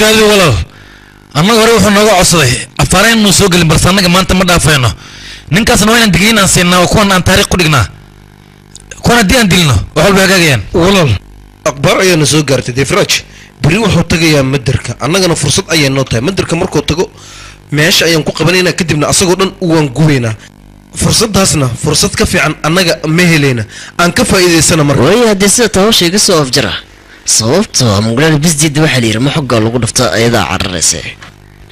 كذي ولا أنا غريب حنا قاصده أفرين نسوق البرسانة كمان تمر دافعنا ننكسر وين دقينا سينا وكون عن طريق قدقنا كون دي عندنا وحول بهجاجين ولا أكبر أي نسوق قرت دفراج بريو حطك يا مدرك أنا جنا فرصة أي نوتة مدرك مركو تجو ماشي أيام قبلنا كتبنا أصغرنا وانجوينا فرصة هسنا فرصة كفي عن أنا مهلينا أن كفى إذا سنة مرة ويا دسة توشي قصة أفجرة صوبت مقرر بس جد وحلير ما حق الله قلفتا أيضا عرسه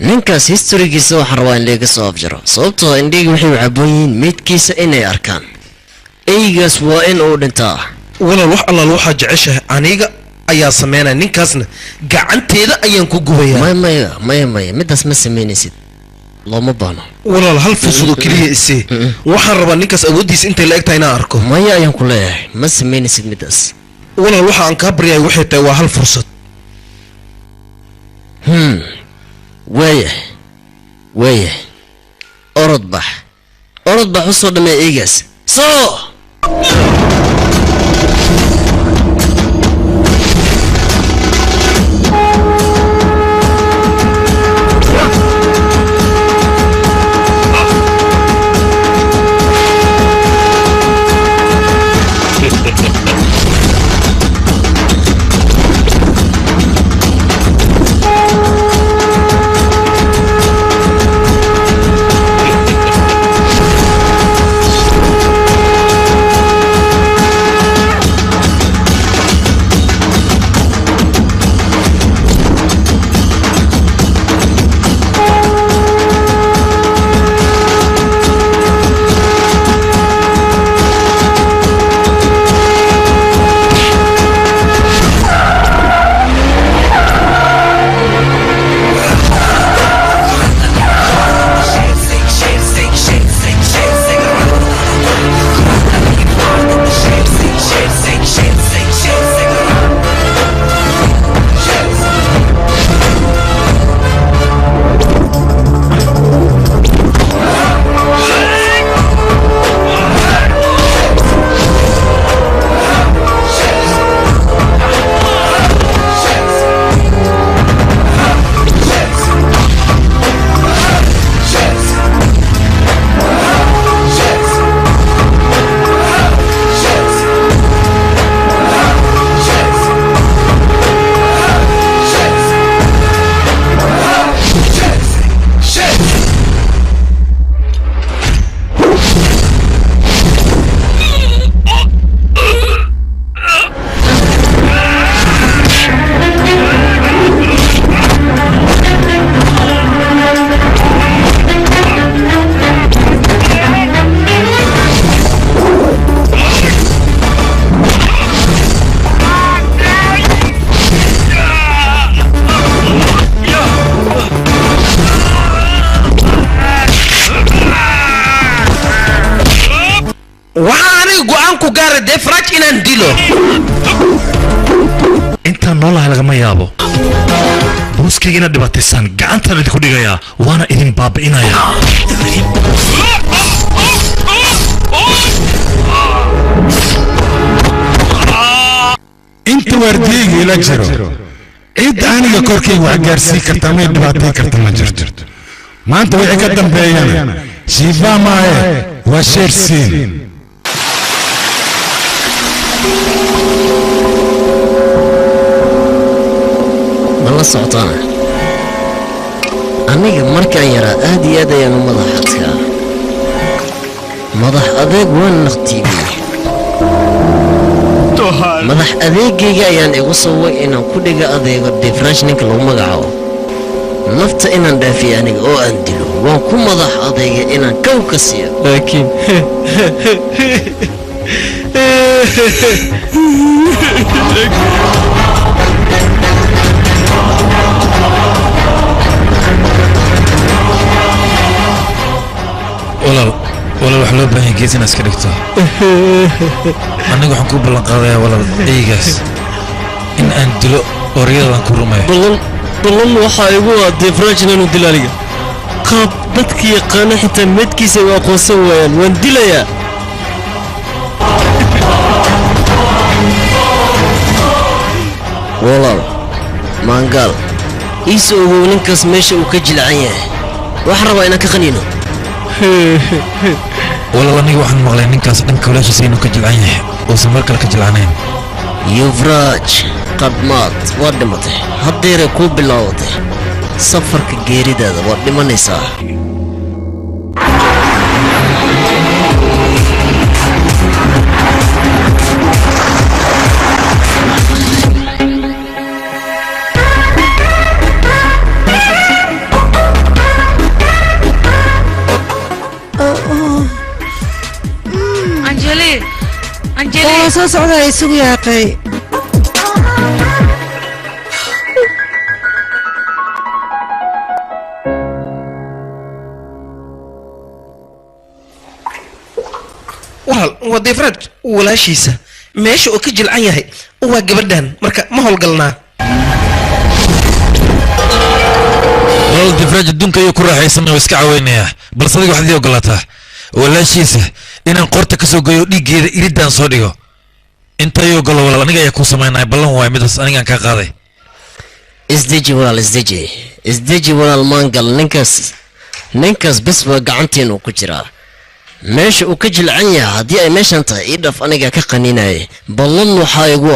ننكاس هيستوري قصة حروان لي قصة أفجرة صوبت عندي وحي عبوين ميت كيس إني أركان أي قص وإن أودنتا ولا الوح الله الوح جعشه عنيقة أيا سمينا ننكاسنا قعنت إذا أيام كوجويا ما مدس مسميني سيد الله مبانا ولا هل فصلوا كليه إسي وحرب ننكاس أوديس أنت اللي أكتاينا أركو ما يا أيام كلها مسميني سيد مدس ولا الوح عن كبريا وحيته وهل فرصة ويه أرد بح وصل ما إيجاز دفراج إن أنديلو أنت نولا هلا ما يابو بوس كيجينا دباتيسان قانت اللي تقولي يا وانا إذن باب إنا يا أنت ورديجي لجرو إد أنا كوركي وعجرسي كرتامي دباتي كرتما جرجر ما أنت وعكدم بيانا شيفا ماي وشيرسين والله سعطانة أنا مركا يرى أهدي يدي أنا مضحتك مضح أذيك وين نختيبي مضح أذيك جايان إغصوا إن كل جا أذيك الدفراش نكلو مقعو نفط إن دافي أنا أو أندلو وكم مضح أذيك إن كوكسيا لكن ولا وحلو بين جيتنا سكريكتا أنا جو حكوب بالقضايا ولا إيجاس إن أندلو أوريال أنكرومه بلن وحايبوا ديفراجنا ندلالية قاب بدك يقانا حتى مدكي سوى قوسوا وندليا والله مانقال iisoo ninkaas meesha uu ka jilcan yahay waxaan rabaa inaan ka qaniino walaal aniga waxaan maqlay ninkaas dhanka walaashiisa inuu ka jilcan yahay uusan mar kale ka jilcanayn yuvraj qadmaad waa dhimatay haddeeray kuu bilaabatay safarka geeridaada waad dhimanaysaa oo soo socda isugu yaaqay walaal waa defraj walaashiisa meesha uu ka jilcan yahay waa gabadhan marka ma howlgalnaa walaal defraj adduunka ayuu ku raaxaysanaya oo iska caweynayaa balse adiga waxaad ii ogolaataa walaashiisa inaan qorta ka soo goyo dhiiggeeda iridaan soo dhigo inta ii ogolo walaal aniga ayaa kuu samaynaya ballan waay midaas anigaan kaa qaaday isdeji walaal isdeji walaal maangal ninkaas bes baa gacanteenu ku jiraa meesha uu ka jilcan yahay haddii ay meeshan tahay ii dhaf aniga ka qaninaya ballan waxaa igu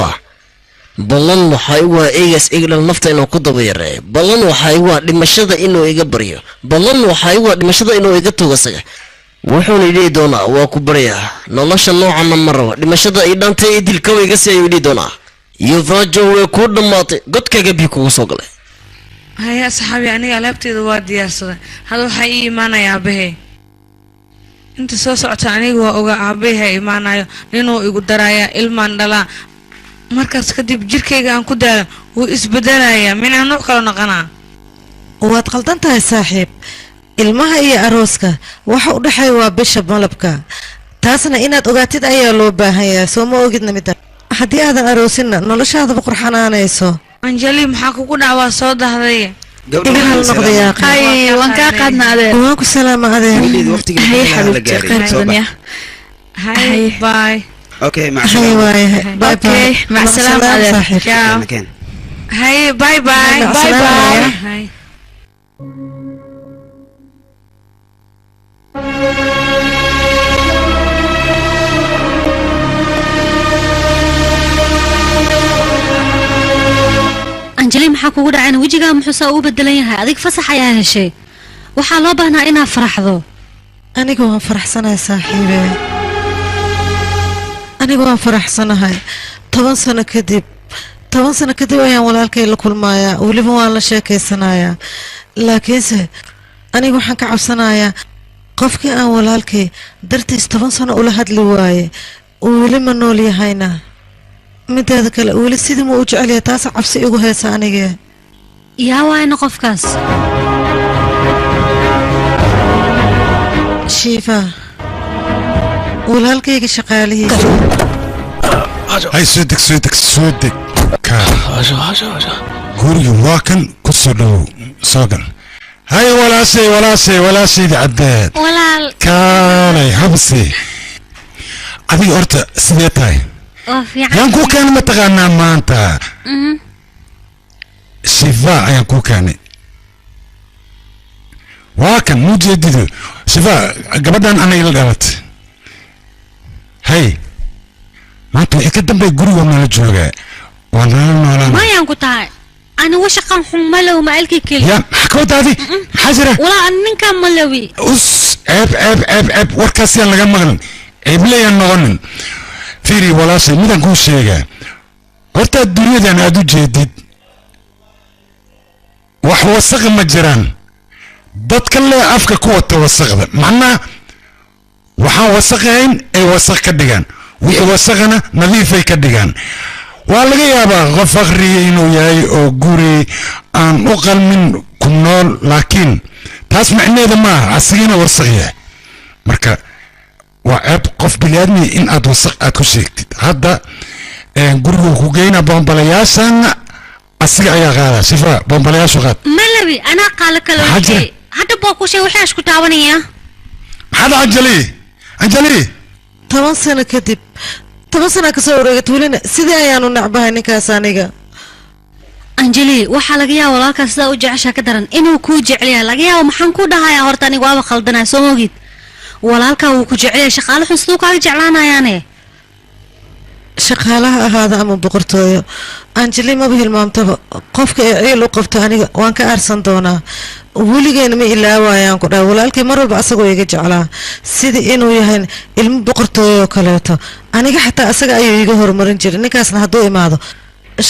ah eegaas igdhal nafta inuu ku daba yareeyo ballan waxaa igu ah dhimashada inuu iga baryo ballan waxaa igu ah dhimashada inuu iga togo isaga wuxuuna idhihi doonaa waa ku baryaa nolosha noocana ma rabo dhimashada ay dhantay ee dilkaba iga si ayuu idhihi doonaa yuvrajo way kuu dhammaatay godkaaga bii kugu soo galay haya saxaabi aniga alaabteeda waa diyaarsaday hadda waxaa ii imaanaya aabbahay inta soo socota aniga waa ogaa aabbahay imaanayo ninuu igu darayaa ilmaan dhalaa markaas kadib jirkayga aan ku daalo wuu isbedelayaa minaa nuuc kala noqonaa waad qaldan tahay saaxiib ilmaha iyo arooska waxa u dhexeeya waa bisha malabka taasna inaad ogaatid ayaa loo baahan yahay soo ma ogidna midda haddii aadan aroosinna noloshaadaba qurxanaanayso anjali maxaa kugu dhacwaa soo dahday iga hal noqdayaa waan kaa qaadna adeer waan ku salaama adeer hay xabiibti khayr badan ya hay bye اوكي مع hay السلامه waaye bye Okay, bye مع السلامة adeer saaxiib. ciao مكان hay bye bye مع bye السلامة. bye hay anjali maxaa kugu dhacayna wejigaa muxuu saa u bedelan yahay adig fasax ayaa heshay waxaa loo baahnaa inaad faraxdo aniga waan faraxsanahay saaxiibe aniga waan faraxsanahay 10 sano kadib ayaan walaalkay la kulmayaa weliba waan la sheekaysanayaa laakiinse aniga waxaan ka cabsanayaa qofkii aan walaalkay dartiis 10 sano ula hadli waaye uu weli ma nool yahayna mideeda kale weli sidii ma u jecel yahay taas cabsi igu haysa aniga yaa waayna qofkaas shiifa walaalkayga shaqaalihiisa هاي سودك كار قولي واكن كسلو سوقن هاي ولا سيدي عداد walaal كالي هبسي أبي أرتا سيدتاي oo fiican يانكو كان متغنى ما أنت شفاء يانكو كان واكن مو جديد شفاء قبل أنا إلى الغلط هاي ما أنت إكدم بيقولي وما نجوجا وانا mayaan ku tahay anigu shaqan xun malow ma alki keli يا حكوت هذه حجرة walaa an ninkaan malawi أس عيب وركاسيان لقى مغلن عيب لي النغنن فيري ولا شيء مدن كل شيء horta adduunyadan aad u jeedid wax wasaq ma jiraan dadka le afka ku wata wasaqda macnaa waxaan wasaqayn ay wasaq ka dhigaan wixii wasaqana nadiifay ka dhigaan waa laga yaabaa qof akhriya inuu yahay oo guri aan u qalmin ku nool laakiin taas macneeda maaha asigina wasaq yahay marka waa ceeb qof biliaadmi in aad wasaq aad ku sheegtid hadda gurigu ku geyna bombalayaashana asiga ayaa qaada sifa bombalayaashu qaad malawi anaa qaala kale Xaje. wixii hadda baa ku sheeg waxaa isku taabanaya maxaad anjali 10 sano kadib 10 sano ka soo wareegatay welina sidii ayaanu nacbahay ninkaas aniga anjeli waxaa laga yaabaa walaalkaa sidaa u jeceshaa ka daran inuu kuu jeclayaa laga yaabo maxaan ku dhahayaa horta aniga waaba khaldanaa soo mogid walaalkaa wuu ku jecelyahay shaqaale xun siduu kaaga jeclaanayaane shaqaalaha ahaada ama boqortooyo anjeli maba hilmaamtaba qofka ee ciil u qabto aniga waan ka aarsan doonaa weligeena ma ilaawayaan ku dhahay walaalkay mar walba asagoo iga jeclaa sidii inuu yahay ilmo boqortooyo oo kaleeto aniga xataa asaga ayuu iga horumarin jiray ninkaasna hadduu imaado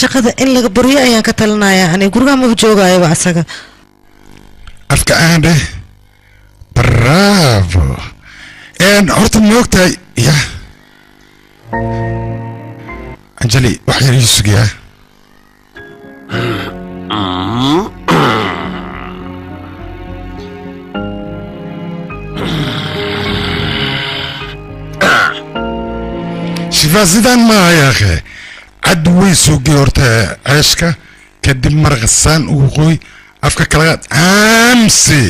shaqada in laga baryo ayaan ka talinayaa aniga gurigaa maba joogayaba asaga afka aandhe bravo horta ma ogtahay ya anjeli wax yar ii sugiyaa shifaa sidaan maaha yaakhe cad way sugay horta ceeshka kadib marqasaan ugu qoy afka kalaqaad aamsi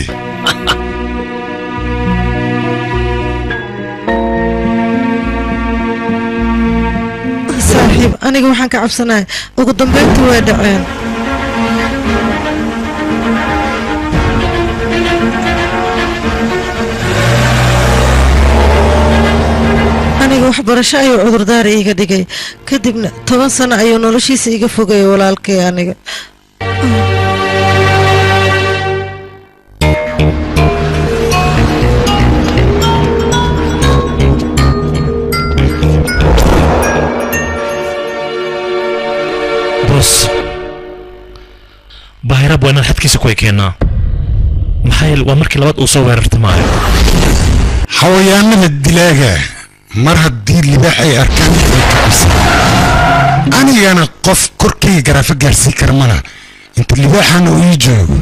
saaxiib aniga waxaan ka cabsanahay ugu dambeynta way dhaceen aniga waxbarasho ayuu cudurdaar iiga dhigay kadibna 10 sano ayuu noloshiisa iga fogayay walaalkay aniga bahira buu inaan xadkiisa ku ekeenaa maxay waa markii labaad uu soo weerartay maayo xawayaanada dilaaga mar haddii libaax ay arkaan way ka cabsan anigana qof korkayga garaafa gaarsiin kara malaha inta libaaxana uu ii joogo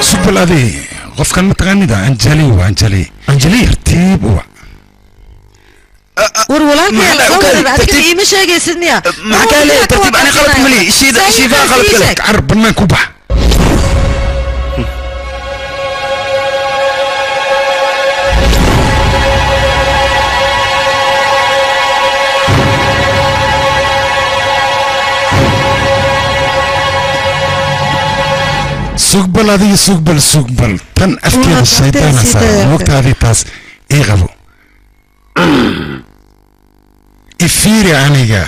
سبل هذه قف كان متغني ده أنجلي وأنجلي ترتيب والله ترتيب مش هيجي سنيا ما حكى لي ترتيب أنا غلط ملي شيء فا غلط لك عرب ما كوبح سقبل هذه سقبل تن أفكار الشيطان صار وقت هذه تاس إيغلو إفيري عنيقا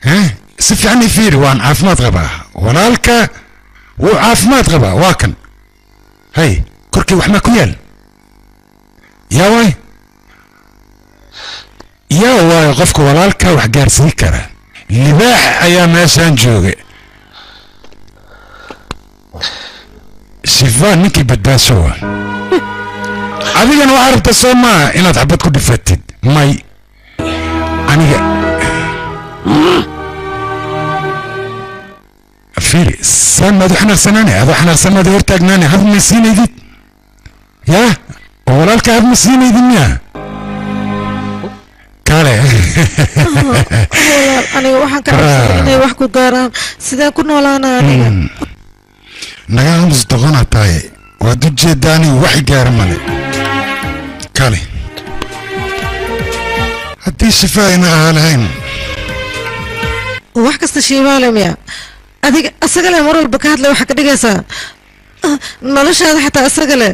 ها سفي عني إفيري وان عافمات غبا ونالك وعافمات غبا واكن هاي كركي وحما كويل يا واي غفك ونالك وحقار سيكرا لباح أيام ناسان جوغي شفان نكي بداسوا أنا وعرف تسمع إن تعبت كل فتد ماي أنا فيري سنة ده إحنا سناني هذا إحنا سنة ده ورتاجناني هذا مسيني دي يا ولا الكهف مسيني دنيا كاره أنا واحد كان واحد كداران سيدا كنا ولا أنا naga aamus doqona tahay waad u jeedaani wax gaar male kale haddii shifaayna aan lahayn wax kasta shiibaale miya adiga asaga le mar walba ka hadlay waxa ka dhigaysaa noloshaada xataa asaga le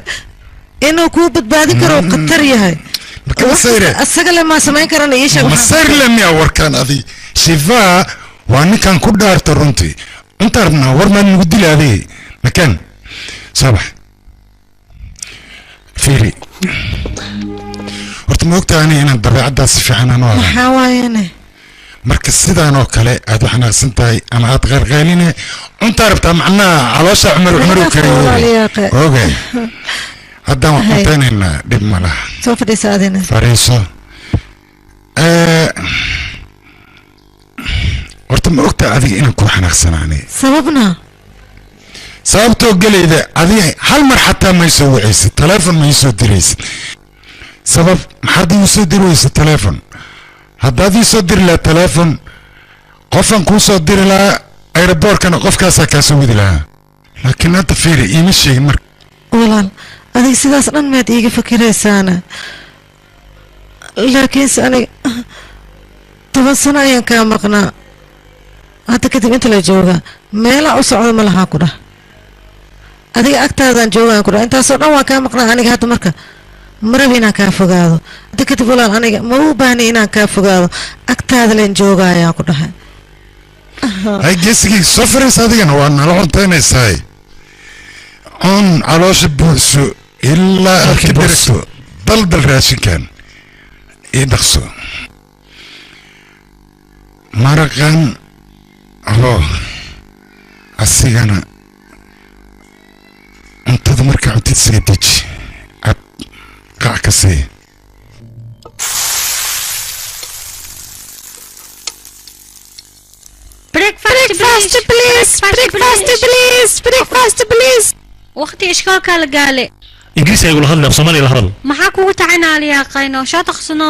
inuu kuu badbaadin karo khatar yahay asaga le maa samayn karana ii sheeg masayr le miya warkaan adi shifaa waa ninkan ku dhaarta runtii inta rabnaa war maan nugu dilaaday مكان صباح فيري horta ma ogtahay inaan dabeecadaas fiican aan u ahay maxaa waayane marka sidaan oo kale aad wax naaqsan tahay ama aad qarqayline cunta rabtaa macnaha caloosha cumar u kariyo okay haddaan wax cuntaynayna dhib ma laha soo fadhiisa adina fariiso horta ma ogtahay adiga inaan ku xanaaqsanaanay sababna sababtoo galayda adiga hal mar xataa ma soo wacaysid telefoon ma soo diraysid sabab maxaad ii soo diraysid telefoon haddaad ii soo diri lahaa telefoon qofan kuu soo diri lahaa aeroboorkana qofkaasaa kaa soo wadi lahaa laakiin hadda fiiri iima sheegin marka walaal adiga sidaas dhan maad iiga fakiraysaana laakiinse aniga 10 sano ayaan kaa maqnaa hadda kadib inta la jooga meelaa u socdo ma lahaa ku dhah adiga agtaadaan joogaan ku dhah intaasoo dhan waan kaa maqnaa aniga hadda marka marab inaan kaa fogaado hadda kadib walaal aniga ma u baahni inaan kaa fogaado agtaada leen jooga ayaan ku dhahay hay geesigii soo fariisa adigana waa nala cuntaynaysaay cun caloosha buuxso ilaa aad ka dheragto daldal raashinkan ii dhaqso maraqan hoo asigana cuntada markaa cuntid isaga deji cab qac ka sii waqti ishkaalkaa la gaale ingiriis ay gula hadlay af soomaaliya la hadal maxaa kugu tacinaaliyaa qayno soo taqsano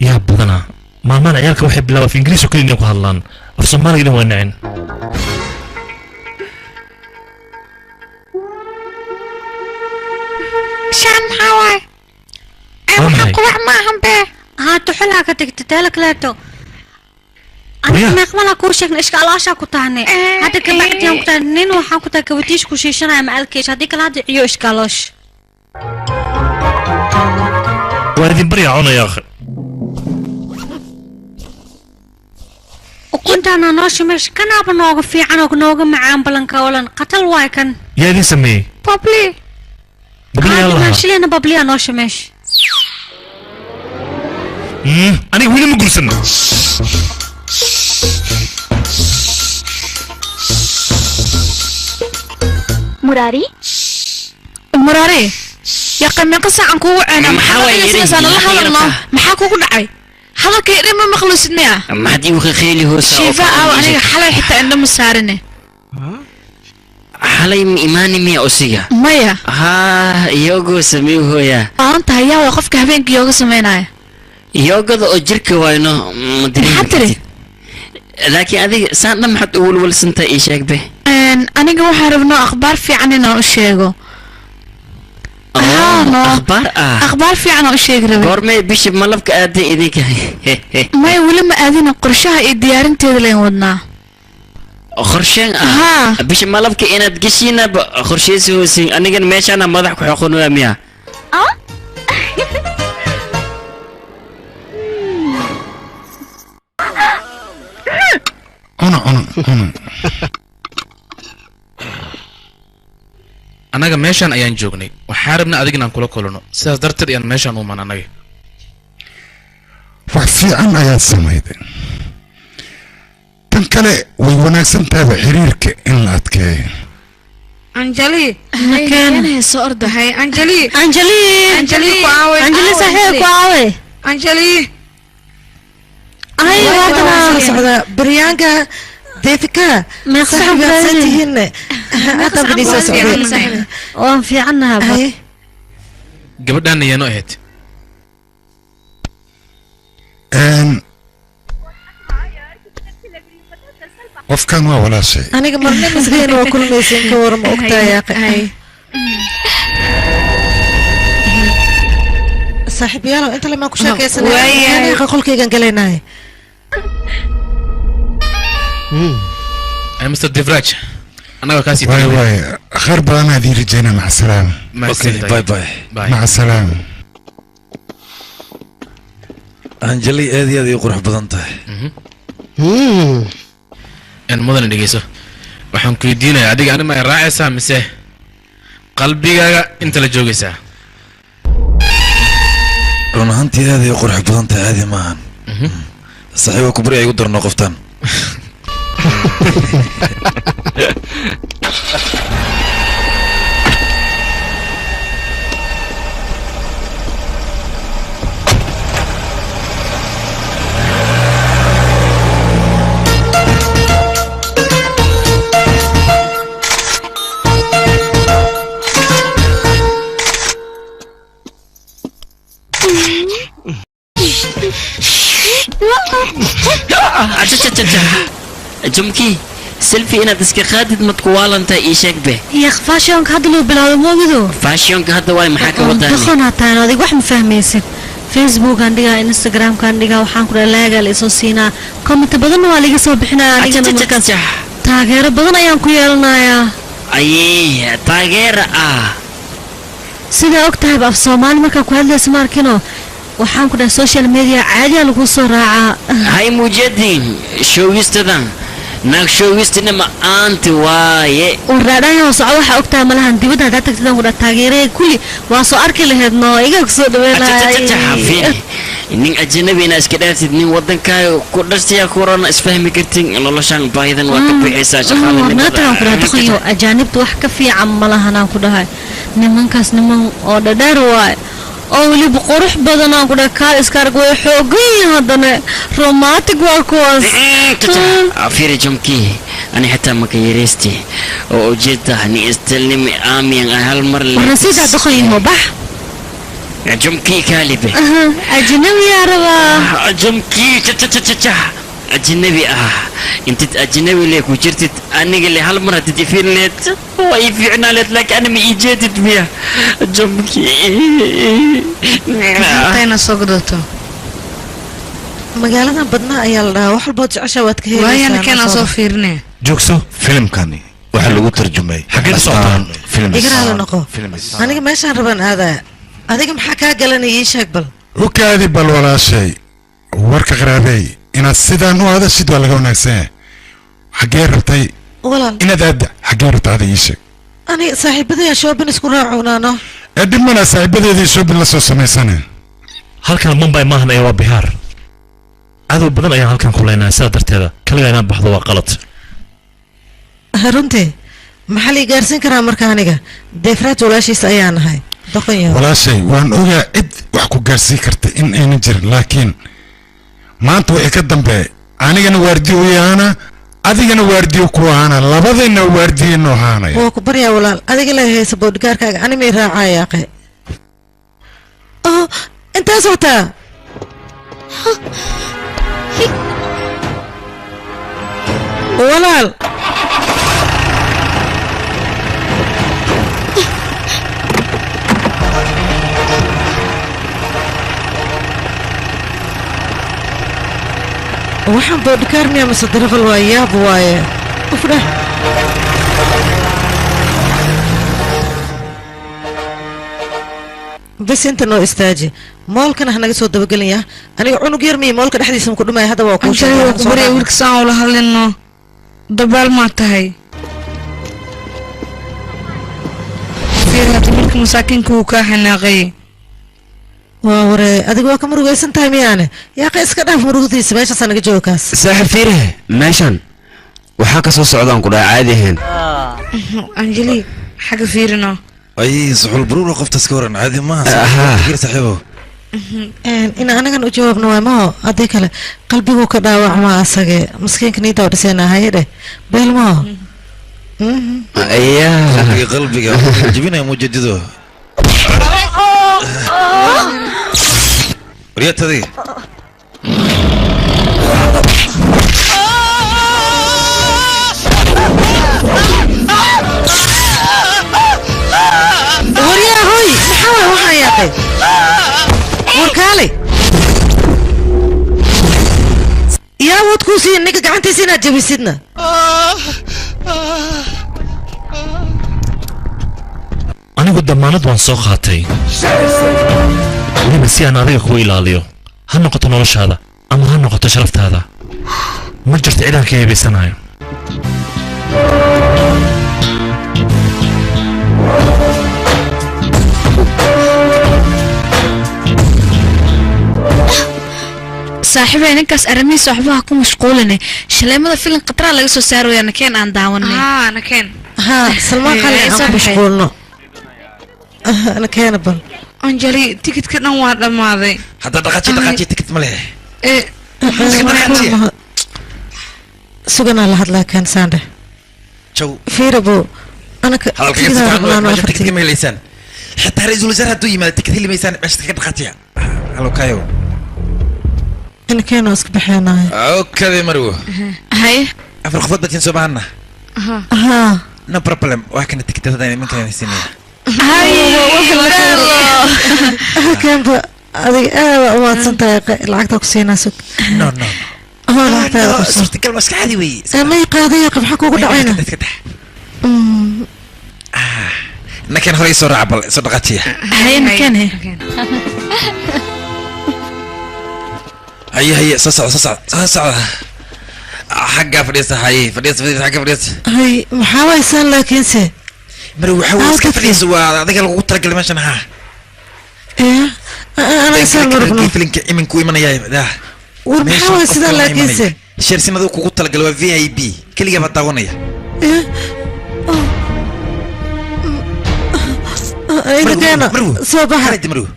yaa badanaa maalmahan ciyaalka waxay bilaabaa af ingiriis oo keliya inay ku hadlaan af soomaaliga dhan waa nacin shaan maxaa waay waxa qubac maahan bee haa tuxulaa ka tagta teela kaleeto aniga meeqmalaa kuu sheegna ishkaalaashaa ku tahne hadda kabacdiyaan ku tahay nin waxaan ku tahay kabatiish ku shiishanaya macalkeesh haddii kala hadda ciyo ishkaaloosh waa idin baryaa cunaya akhi ukuntaana noo shimeesh kanaaba nooga fiican oo nooga macaan balanka olan qatal waay kan yaa idin sameeyey babli babliyaa lahaa shilena babliyaa noo shimeesh aniga weli ma gursan مراري muraare yaqaan meeqa saacan kuugu ceena maxaa waay maxaa la hadalno maxaa kugu dhacay hadalkii dhan ma maqlusid miya maxaad igu khayli hoosa shiifa aaw aniga xalay xitaa indho ma saarine xalay ma imaani miya usiga maya haa iyagoo samey hooya aan tahay yaa waa qofka habeenkii yooga sameynaya iyagada oo jirka wayno maxaa tiri laakiin adiga saan dhan maxaad u walwalsantahay ii sheegbe aniga waxaan rabnaa akhbaar fiican inaan u sheego akhbaar fiican aan u sheegi rabay goormay bisha malabka aaday idinka maya weli ma aadina qorshaha iyo diyaarinteeda layn wadnaa qorsheen bisha malabka inaad geshiina qorsheysi hoosin anigan meeshaana madax ku xoqonaya miya cuna annaga meeshaan ayaan joognay waxaa rabna adig inaan kula kulano sidaas darteed ayaan meeshaan u iman annaga wax fiican ayaad samayday tan kale way wanaagsan tahayba xiriirka in la adkeeyo anjali makeen soo ordahay anjali ku aawe saaxiib ku aawe anjali ay waadana socda baryaanka deefika saxiibtihiin hadda badiisa socday waan fiicannaha gabadhaan ayaanu ahayd qofkan waa walaashay aniga marna misgeena waa kulmaysan ka waran ma ogtahay saaxiibayaal inta lama ku sheekaysanay qolkaygan galaynaay Mr. Devraj أنا وكاسي واي خير بدنا هذه رجينا مع السلامة باي باي مع السلامة أنجلي هذه قرح بدنته أنا مدن دقيسو waxaan ku weydiinayaa adiga anima ay raacaysaa mise qalbigaaga inta la joogaysaa run ahaantii aad ay qurux badan tahay aadi maahan saxiiba kubri ay ugu darno qoftaan جمكي selfie inaad iska qaadid madku waalanta ii sheeg be يا فاشيونك هذا لو بلاد موجودو faashionka hadda waay maxaa ka wadaan دخلنا تانا ديك واحد مفهميسين فيسبوك عندها انستغرام عندها وحان كل لاقى ليسو سينا كومنت بدن waa laga soo bixinaa aniga markaas taageero badan ayaan ku yeelanayaa ayee taageero sida ogtahay af Soomaali marka ku hadlayso markino waxaan ku dhahay social media caadi ah lagu soo raacaa hay mujadin showgistadan naag showgistina ma aanti waaye waraadayo socod waxa ogtahay malahan dibadda hada tagtidaan ku dhahay taageerada kulli waa soo arki lahayd noo iga soo dhaweynaa nin ajnabi ina iska dhaafsid nin wadankaaga ku dhashtay corona isfahmi kartin noloshan baahidan waa ka bixisa shaqada nataan ku dhahay ajaanibtu wax ka fiican malahan aan ku dhahay nimankaas niman oo dhadheer waay oo waliba qurux badan aan ku dhahay kaal iska arag way xoogay hadana romantic waa kuwaas afiri jumki ani hatta ma ka yareesti oo ujeedta ni istilmi aamiyan hal mar la sida dakhaymo bax جمكي كالبه أجنبي يا ربا جمكي أجنبي انت أجنبي ليك وجرتت أنا قال لي هالمرة تدفين ليت وأي فينا ليت لك أنا ما إيجادت بيها جمكي تاينا سوقدوتو magaaladan badnaa ayaa la dhahaa wax walba jecesha waad ka helaysaa waayana kana soo fiirnee joogso filimkani waxa lagu tarjumay xagee soo film igraala noqo aniga meeshaan rabaan aadaa adiga maxaa kaa galanaya ii sheeg bal وكادي بل ولا شيء ورك غرابي إن السيدان وهذا الشيء ولا قوناكسين حقير ربتي walaal إن هذا حقير ربت هذا يشك ani saaxiibadaya shoobin isku raacunaano أدم أنا سايبة ذي شو بالله سمي سنة halkan Mumbai maahan ee waa Bihar aad badan ayaan halkan ku leenahay sida darteeda kaliya inaan baxdo waa qalad runtii maxaa la gaarsiin karaa marka aniga deefraad walaashiis ayaan ahay ولا شيء وأنا أقول عد وحكو قرسي كرت إن نجر لكن ما أنت وإكدم به أنا واردي ويانا أدي واردي وكوانا لبضي إنه واردي إنه هانا هو كبر يا ولال أدي له هي سبود كارك أنا ميرا عايقة أنت صوتا ولال waxaan boodhikaarmiya mase darafal waa yaab waaye ufdheh bas inta noo istaaji moolkana hanaga soo dabagelaya aniga cunug yar miya moolka dhexdiisa ku dhumaya hadda waa kuu sheegay wiilka saan ula hadlino dabaal ma tahay fiirada wiilka masaakiinka uu ka xanaaqay waa ware adiga waa ka murugaysan tahay miyaane yaa iska dhaaf murugdiisa meeshaas anaga joogaas saaxiib fiire meeshan waxaa ka soo socdaan ku dhaca caadi ahayn anjeli xaga fiirino ay suxul buruur qoftas ka waran caadi ma aha saaxiibo in anagan u jawaabno waa ma adii kale qalbigu ka dhaawacma asage maskiinka niida dhisayna hayde beelmo ayaa qalbiga jibinay mujadido وريتدي وريا هوي محاول وحياتي وركالي يا ودكوسي انك قعنتي سينا جبي سيدنا anigu damaanad waan soo qaatay weliba si aan adiga ku ilaaliyo ha noqoto noloshaada ama ha noqoto sharaftaada ma jirto cidaan ka heebaysanayo saaxiibay ninkaas arrimihiisa waxba ku mashquulinay shaleemada filim qatra laga soo saaraya nakeen aan daawanay nakeen salmaan qali aan ku mashquulno nakeen bal anjali tikidka dhan waa dhamaaday hadda dhaqaaji tikid ma leh sugana la hadlaa kan saande jow fiirabo anaka tikid ma helaysan حتى رئيس الوزراء هدو يمال تكتب لي ميسان باش تكتب قطيع هلو كايو إن كانوا أسك بحيانا أوكي مروه هاي afar qofood batin soo baahana ها no problem wax kana tigtada in minka sinaya كان هذه ما تصدق العقد كسينا سك no no هو صرت كلمه مسكحدي وي ما يقاضي يقف حكوا قد عينا نكن هوري سو رعبل صدقتي هاي مكانها هي صصع حقا فريسة هاي فريسة حقا فريسة هاي محاوي سان لكن سي مرو حاول كفريسة وهذاك اللي قلت لك اللي ماشي ها ايه انا انسان مرغنا كيف لينك من كوي من ياي ده والمحاوي سان لكن سي شيرسين هذوك قلت لك اللي في اي بي كل جاب الطاغونية ايه ايه كان صباح مرو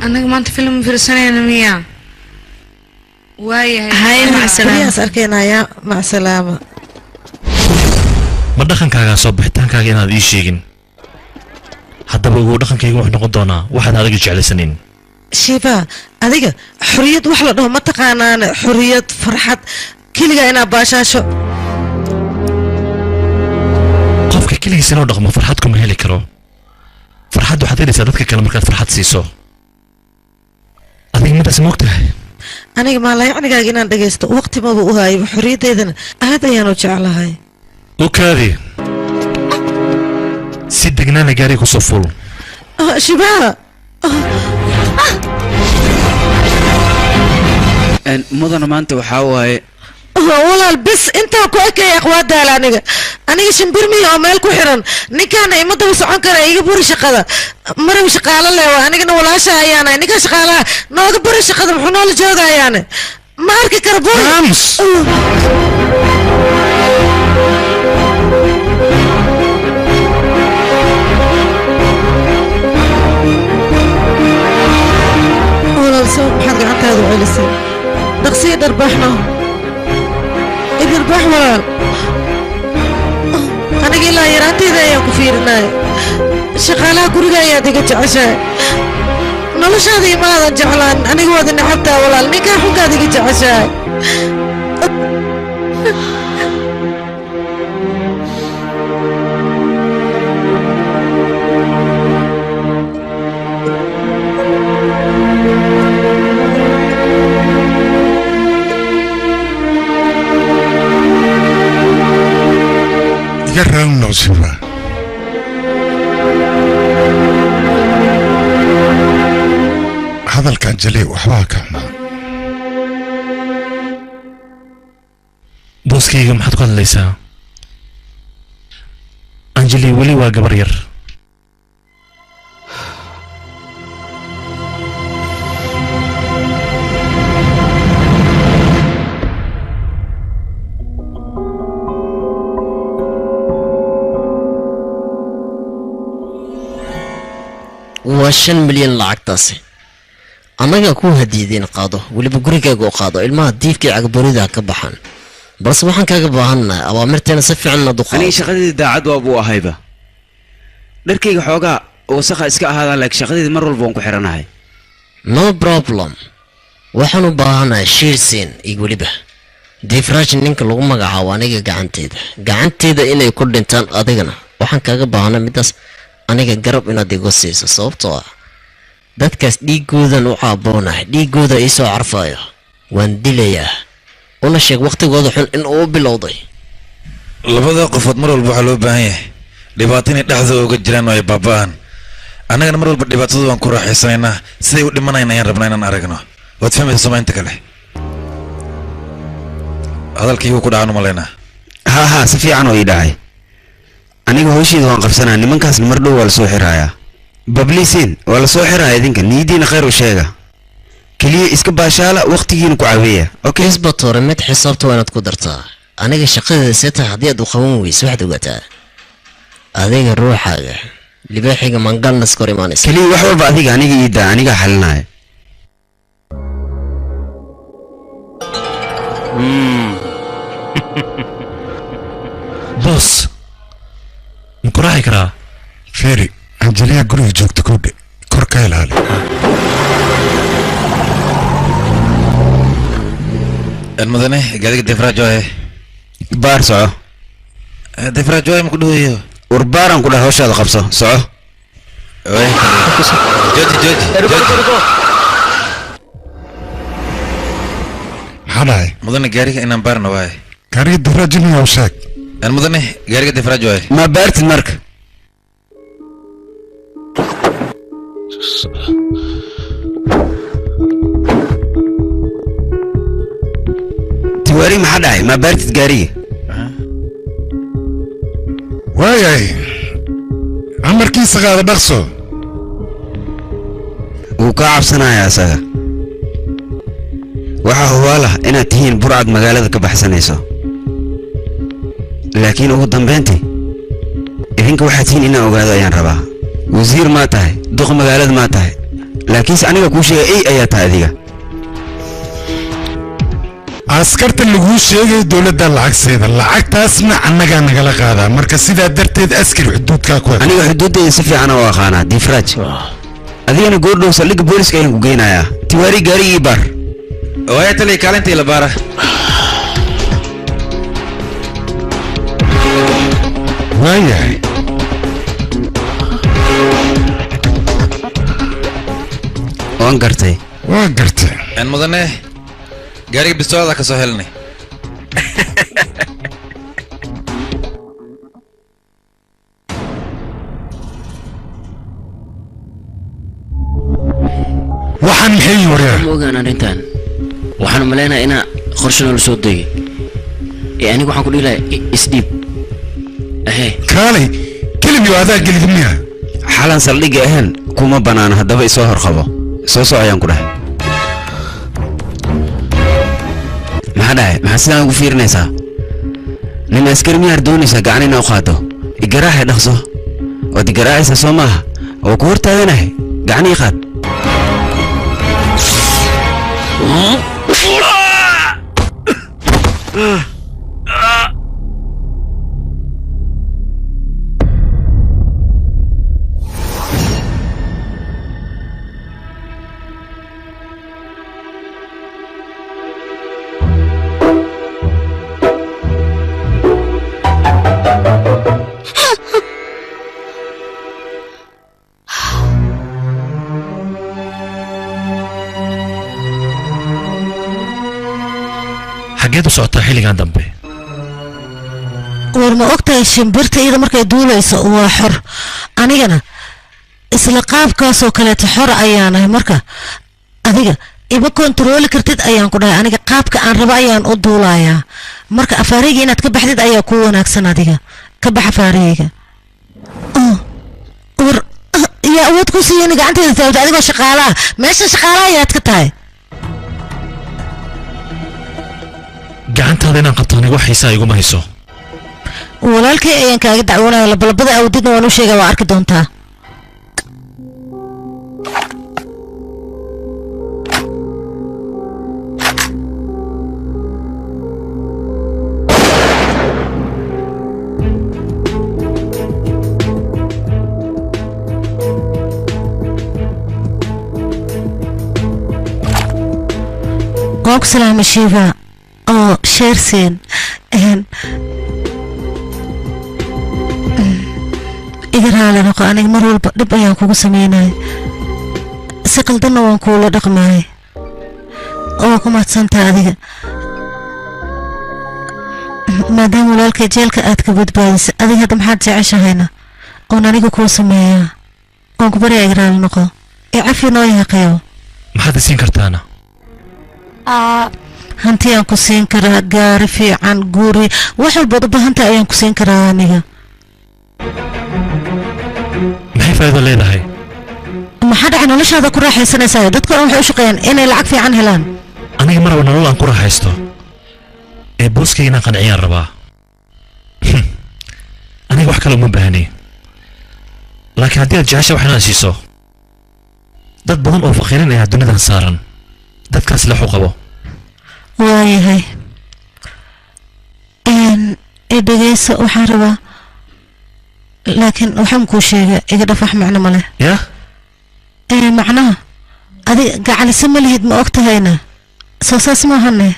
أنا ما أنت فيلم في السنة مية هاي مع السلامة أركينا يا مع السلامة ma dhaqankaaga soo bixitaankaaga inaad ii sheegin haddaba ugu dhaqankayga wuxuu noqon doonaa waxaad adiga jeclaysanin shiba adiga xuriyad wax la dhaho ma taqaanaan xuriyad farxad keliga inaa baashaasho qofka keligiisa inuu dhaqmo farxad kuma heli karo farxad waxaad helaysaa dadka kale markaad farxad siiso adiga midaas ma ogtahay aniga maa layacnigaaga inaan dhagaysto waqti maba u haayo xuriyadeydana aad ayaan u jeclahay وكادي سيد جنانا جاري كوسفول شباب مدن ما انت وحاوي والله بس انت كويك يا اخوات دالانيga aniga shimbirmi oo meel ku xiran ninkaana ima daba socon kara iga buri shaqada maray shaqaale leeyahay anigana walaasha ayaan ninka shaqaalaha nooga buri shaqada muxuu noola joogayaan ma arki kara buri سوق حق عنك هذا وعلسي دقسي دربحنا دربح ولا أنا قيل لا يراتي ذا يا كفيرنا شغالة كورجا يا ديك عشاء نلش هذه ما هذا جعلان أنا قواد إن حتى ولا النكاح حق ديك عشاء يرى النصيبة هذا كان جلي وحواك بوسكي محد قال ليس أنجلي ولي وقبرير و5 مليون lacagtaasi anaga ku hadiidin qaado waliba gurigaaga qaado ilmaha diifkii cagbarida ka baxan balse waxaan kaaga baahanahay awaamirteena si fiican na duqaa aniga shaqadii daacad waa buu ahayba dharkayga xoogaa wasakha iska ahaadaan laakiin shaqadii mar walba waan ku xiranahay no problem waxaan u baahanahay shiirsiin iyo waliba diifraaj ninka lagu magacaabo aniga gacanteeda inay ku dhintaan adigana waxaan kaaga baahanaa midaas aniga garab inaad igu siiso sababtoo ah dadkaas dhiigoodan u caaboonahay dhiigooda ii soo carfaayo waan dilayaa una sheeg waqtigooda xun in uu bilowday labada qofood mar walba waxaa loo baahan yahay dhibaato inay dhexdooda uga jiraan oo ay baaba'aan annagana mar walba dhibaatadu waan ku raaxaysanaynaa siday u dhimanayna ayaan rabnaa inaan aragno waad fahmaysa samaynta kale hadalkaygu ku dhacan umalaynaa ها سفي عنو يدعي أنا هوشي دوان قفسنا نمنكاس نمردو ولا سوحرايا ببليسين ولا سوحرايا دينك نيدين خير وشيغا كلي اسك باشالا وقتيين كعاوية اوكي اسبطور مد حسابته وانا تقدرتها انا شقيدة سيتها هدي ادو خوون ويس واحد وقتها هذيك الروح حاجة اللي بيحيق من قال نسكوري ما نسكوري كلي وحور بعديك انيقا يدا انيقا حلناي بوس مكراهي كرا فيري أنجليا قولي جوكت كودي كوركايل هالي المدني قاعد دفراج جوه بار سعو دفراج جوه مكدوه وربارن كده هوش هذا خبصة سعو جوجي هذا مدني قاري إن بارنا واي كاري دراجني أو شاك المدني قاري دفراج جوه ما بارت المرك تواري ما حدا ما بارت تقاري واي عمر كيس غادا بخصو وكعب سنة يا ساقا waxa huwaala inaad tihiin burcad magaalada ka baxsanayso laakiin ugu dambeyntii idinka waxaad tihiin inaan ogaado ayaan rabaa wasiir ma tahay duq magaalada ma tahay laakiinse aniga kuu sheegay ay ayaa tahay adiga askarta lagu sheegay dawladda lacagteeda lacagtaasna annaga nagala qaadaa marka sidaa darteed askari xuduudka ku aniga xuduuddeeda si fiican oo aqaana difraaj adigana goordhow saldhigga booliska ayaan ku geynayaa tiwaari gaari ii baar وهي تلي كالنتي لبارة واي وانقرتي المدني قاري بستوى ذاك سهلني waxaan maxay waryaa ma ogaan arrintan waxaan u maleynayaa inaa qorshana la soo degay anigu waxaan ku dhihi lahaa isdhiib kaalay keligii adaa gelid miya xalan saldhigga ahaan kuma banaana haddaba isoo horqabo soo soo ayaan ku dhahay maxaa dhahay maxaa sidaan ugu fiirinaysaa nin askari miyaad doonaysaa gacan inaa u qaado igaraaxay dhaqso waad igaraacaysaa soo maaha oo ku hortaaganahay gacan ii qaad xageed u socotaa xilligan dambe war ma ogtahay shimbirta iyada markay duulayso waa xor anigana isla qaabkaasoo kaleeta xor ayaanahay marka adiga ima kontarooli kartid ayaan ku dhahay aniga qaabka aan rabo ayaan u duulayaa marka afaareyga inaad ka baxdid ayaa kuu wanaagsan adiga ka bax afaareyga war yaa awood ku siiyani gacanteeda taawda adigoo shaqaalaha meesha shaqaalaha ayaad ka tahay gacantaada inaan qabto aniga wax xiisaa iguma hayso walaalkay ayaan kaaga dacwoonaya labalabada awdidna waan u sheegaa waa arki doontaa waan ku salaama shiiba oo sheersen iga raali noqo aniga mar walba dhib ayaan kugu sameynaya si qaldanna waan kuula dhaqmaya oo ku mahadsantaha adiga maadaama walaalkay jeelka aad ka badbaadisa adiga hadda maxaad jeceshahayna oon aniga kuu sameeyaa waan ku baryaa iga raali noqo ee cafi noo yaqeeyo maxaad isiin kartaana hanti aan ku siin karaa gaari fiican guri wax walbaad u baahantahay ayaan ku siin karaa aniga maxay faa'iido leedahay maxaa dhacay noloshaada ku raaxaysanaysaa dadka dhan waxay u shaqeeyaan inay lacag fiican helaan aniga maraba nolol aan ku raaxaysto ee booskayga inaan qanciyaan rabaa aniga wax kale uma baahni laakiin haddii aad jecesha wax inaan siiso dad badan oo faqiirin ayaa dunidan saaran dadkaas lexu qabo waayahay dhegeyso waxaan rabaa laakiin waxaan kuu sheega iga dhaf wax macno ma leh yah macnaha adiga gacalisa ma lihid ma og tahayna soo saas maahane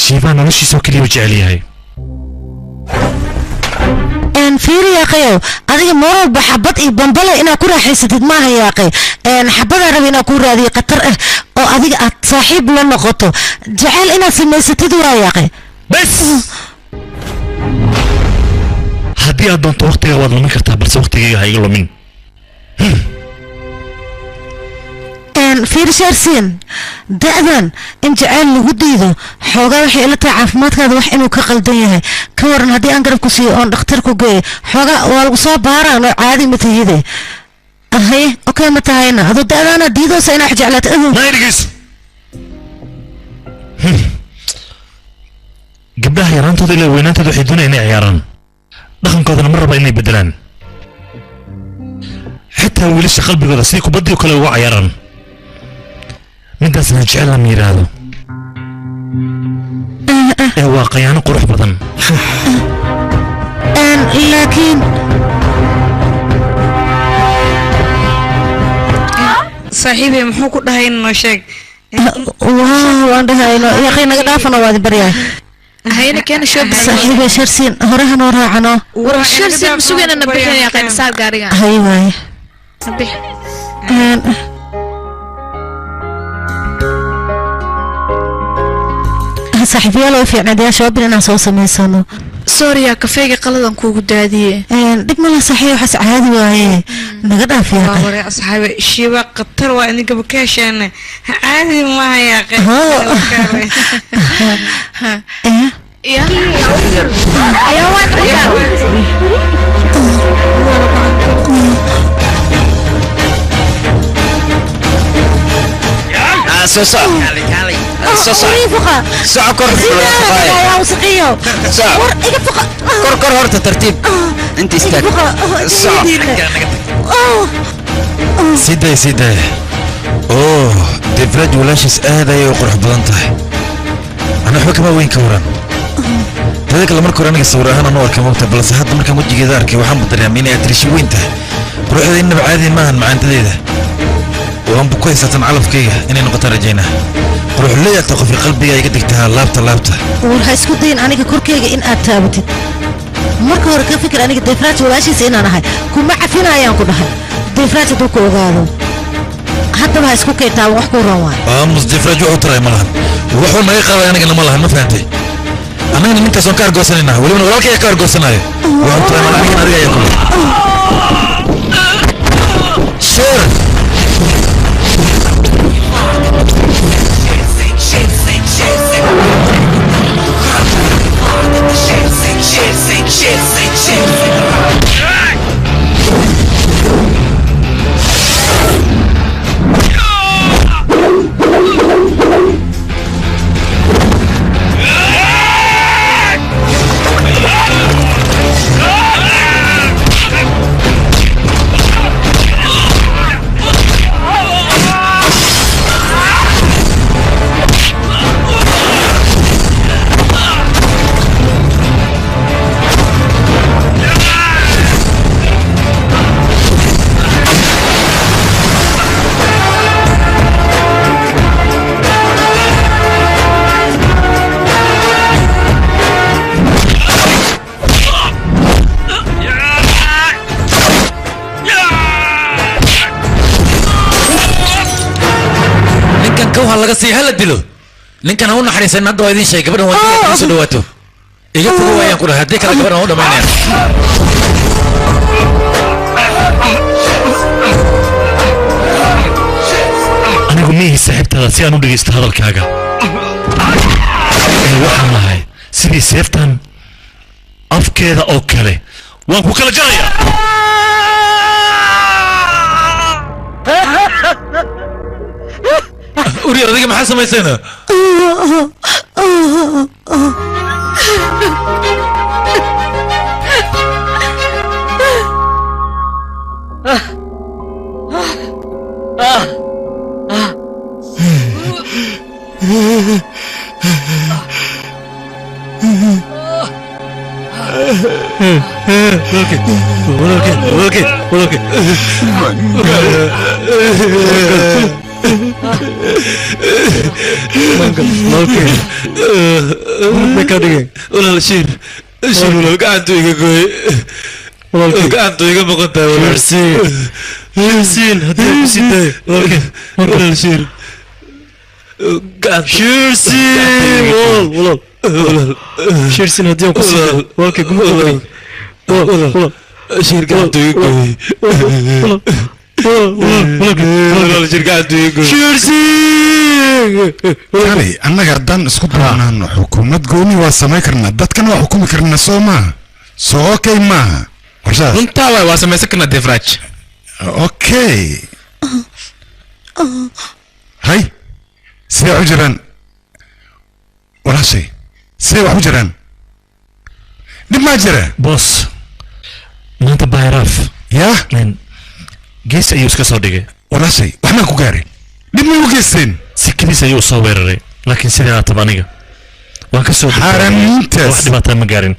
shiibaa noloshiisoo keliya u jecel yahay fiiri yaaqayow adiga mar walba xabad iyo bambale inaad ku raaxaysatid maaha yaaqay xabadaan raba inaad ku raadiyo khatar ah oo adiga aad saaxiib la noqoto jecel inaad samaysatid waa yaaqay bas haddii aad doonto waqtiga waad lumin kartaa balse waqtigayga ha iga lumin fiiri shaarsiin da'dan in jecel lagu diido xoogaa waxay ila tahay caafimaadkaada wax inuu ka qaldan yahay ka waran haddii aan garab ku siiyo oon dhakhtar ku geeyo xoogaa waa lagu soo baaraan oo caadi ma tahide ahay okay ma tahayna adoo da'daana diidoosa inaa wax jeclaata nayrgiis gabdhaha yaraantooda ilaa weynaantooda waxay doonayaan inay ciyaaraan dhaqankoodana ma raba inay bedelaan xitaa wiilasha qalbigooda sidii kubaddii kale uga ciyaaraan midaasna jecel lama yidhaahdo ee waa qayaano qurux badan laakiin saaxiibey muxuu ku dhahay noo sheeg waan dhahayno yaqay naga dhaafana waadi baryahay hayna keena shoob saaxiibey sharsiin horaha noo raacano war sharsiin masugeena na bixinaya qeyb saar gaariga hay waaye nabix saaxiibayaal oo fiicnaa dee shoobin inaan soo samaysano sorry kafeega qaladan kuugu daadiyey dhib mala saaxiib waxaas caadi waaye naga dhaaf waa waree asxaabe shiiba khatar waa idinkaba ka hesheene caadi maaha yaaqe kor horta tartiib inta istaag sidee oo defraj walaashiis aad ayay u qurux badan tahay ana waxba kama weyn ka waran tada kale marka hore aniga sawir ahaan anu arkay moogta balse hadda markaan wejigeeda arkay waxaan dareemay inay adrishi weyn tahay quruxda innaba caadi maahan macaantadeeda waan bu ku haysatan calafkayga inay noqotaan rajaynaa qurux leeyaata qofka qalbiga iga degtaa laabta war ha isku dayin aniga korkayga in aad taabatid marka hore ka fikir aniga defraaj walaashiisa inaan ahay kuma cafinayaan ku dhahay defraaj hadduu ku ogaado haddaba ha isku kaytaaba wax ku ran waayo mus defraaj wuxuu taray ma lahan wuxuu naga qaaday anigana ma lahan ma fahantay annagana ninkaas waan ka argoosanaynaa welibana walaalkaya ka argoosanaayo wuxuu taray mal anigana adiga ayaa kule sheer laga sii hala dilo ninkan ha u naxariisan hadda waa idin sheegay gabadhan waa soo dhawaato iga fogo waayaan ku dhahay haddii kale gabadhan u dhamaynayaan anigu miihi saaxiibtaada si aan u dhegaysto hadalkaaga waxaan lahay sidii seeftan afkeeda oo kale waan ku kala jarayaa وريا رضيق ما حسن ما يسينا بكرة ولا الشير الشير ولا قاعد يجي قوي قاعد يجي مقطع ولا شيرسين هذا سيدي ولا الشير قاعد شيرسين ولا شيرسين هذا يوم قصير ولا كم ولا شير قاعد يجي قوي ولا شير قاعد يجي قوي شيرسين kale annaga haddaan isku doonaano xukuumad gooni waa samayn karnaa dadkan waa xukumi karnaa soo maaha soo okay maaha warshaas runtaa waay waa samaysan karnaa defraj okay hay sidee u jiraan walaashay sidee wax u jiraan dhib maa jira boss maanta bayraaf yaa gees ayuu iska soo dhigay walaashay waxbaan ku gaaray dhib may u geysteen sikadiis ayuu soo weeraray laakiin sidii aad taba aniga waan ka soo xaaramiintaas wax dhibaataa ma gaarin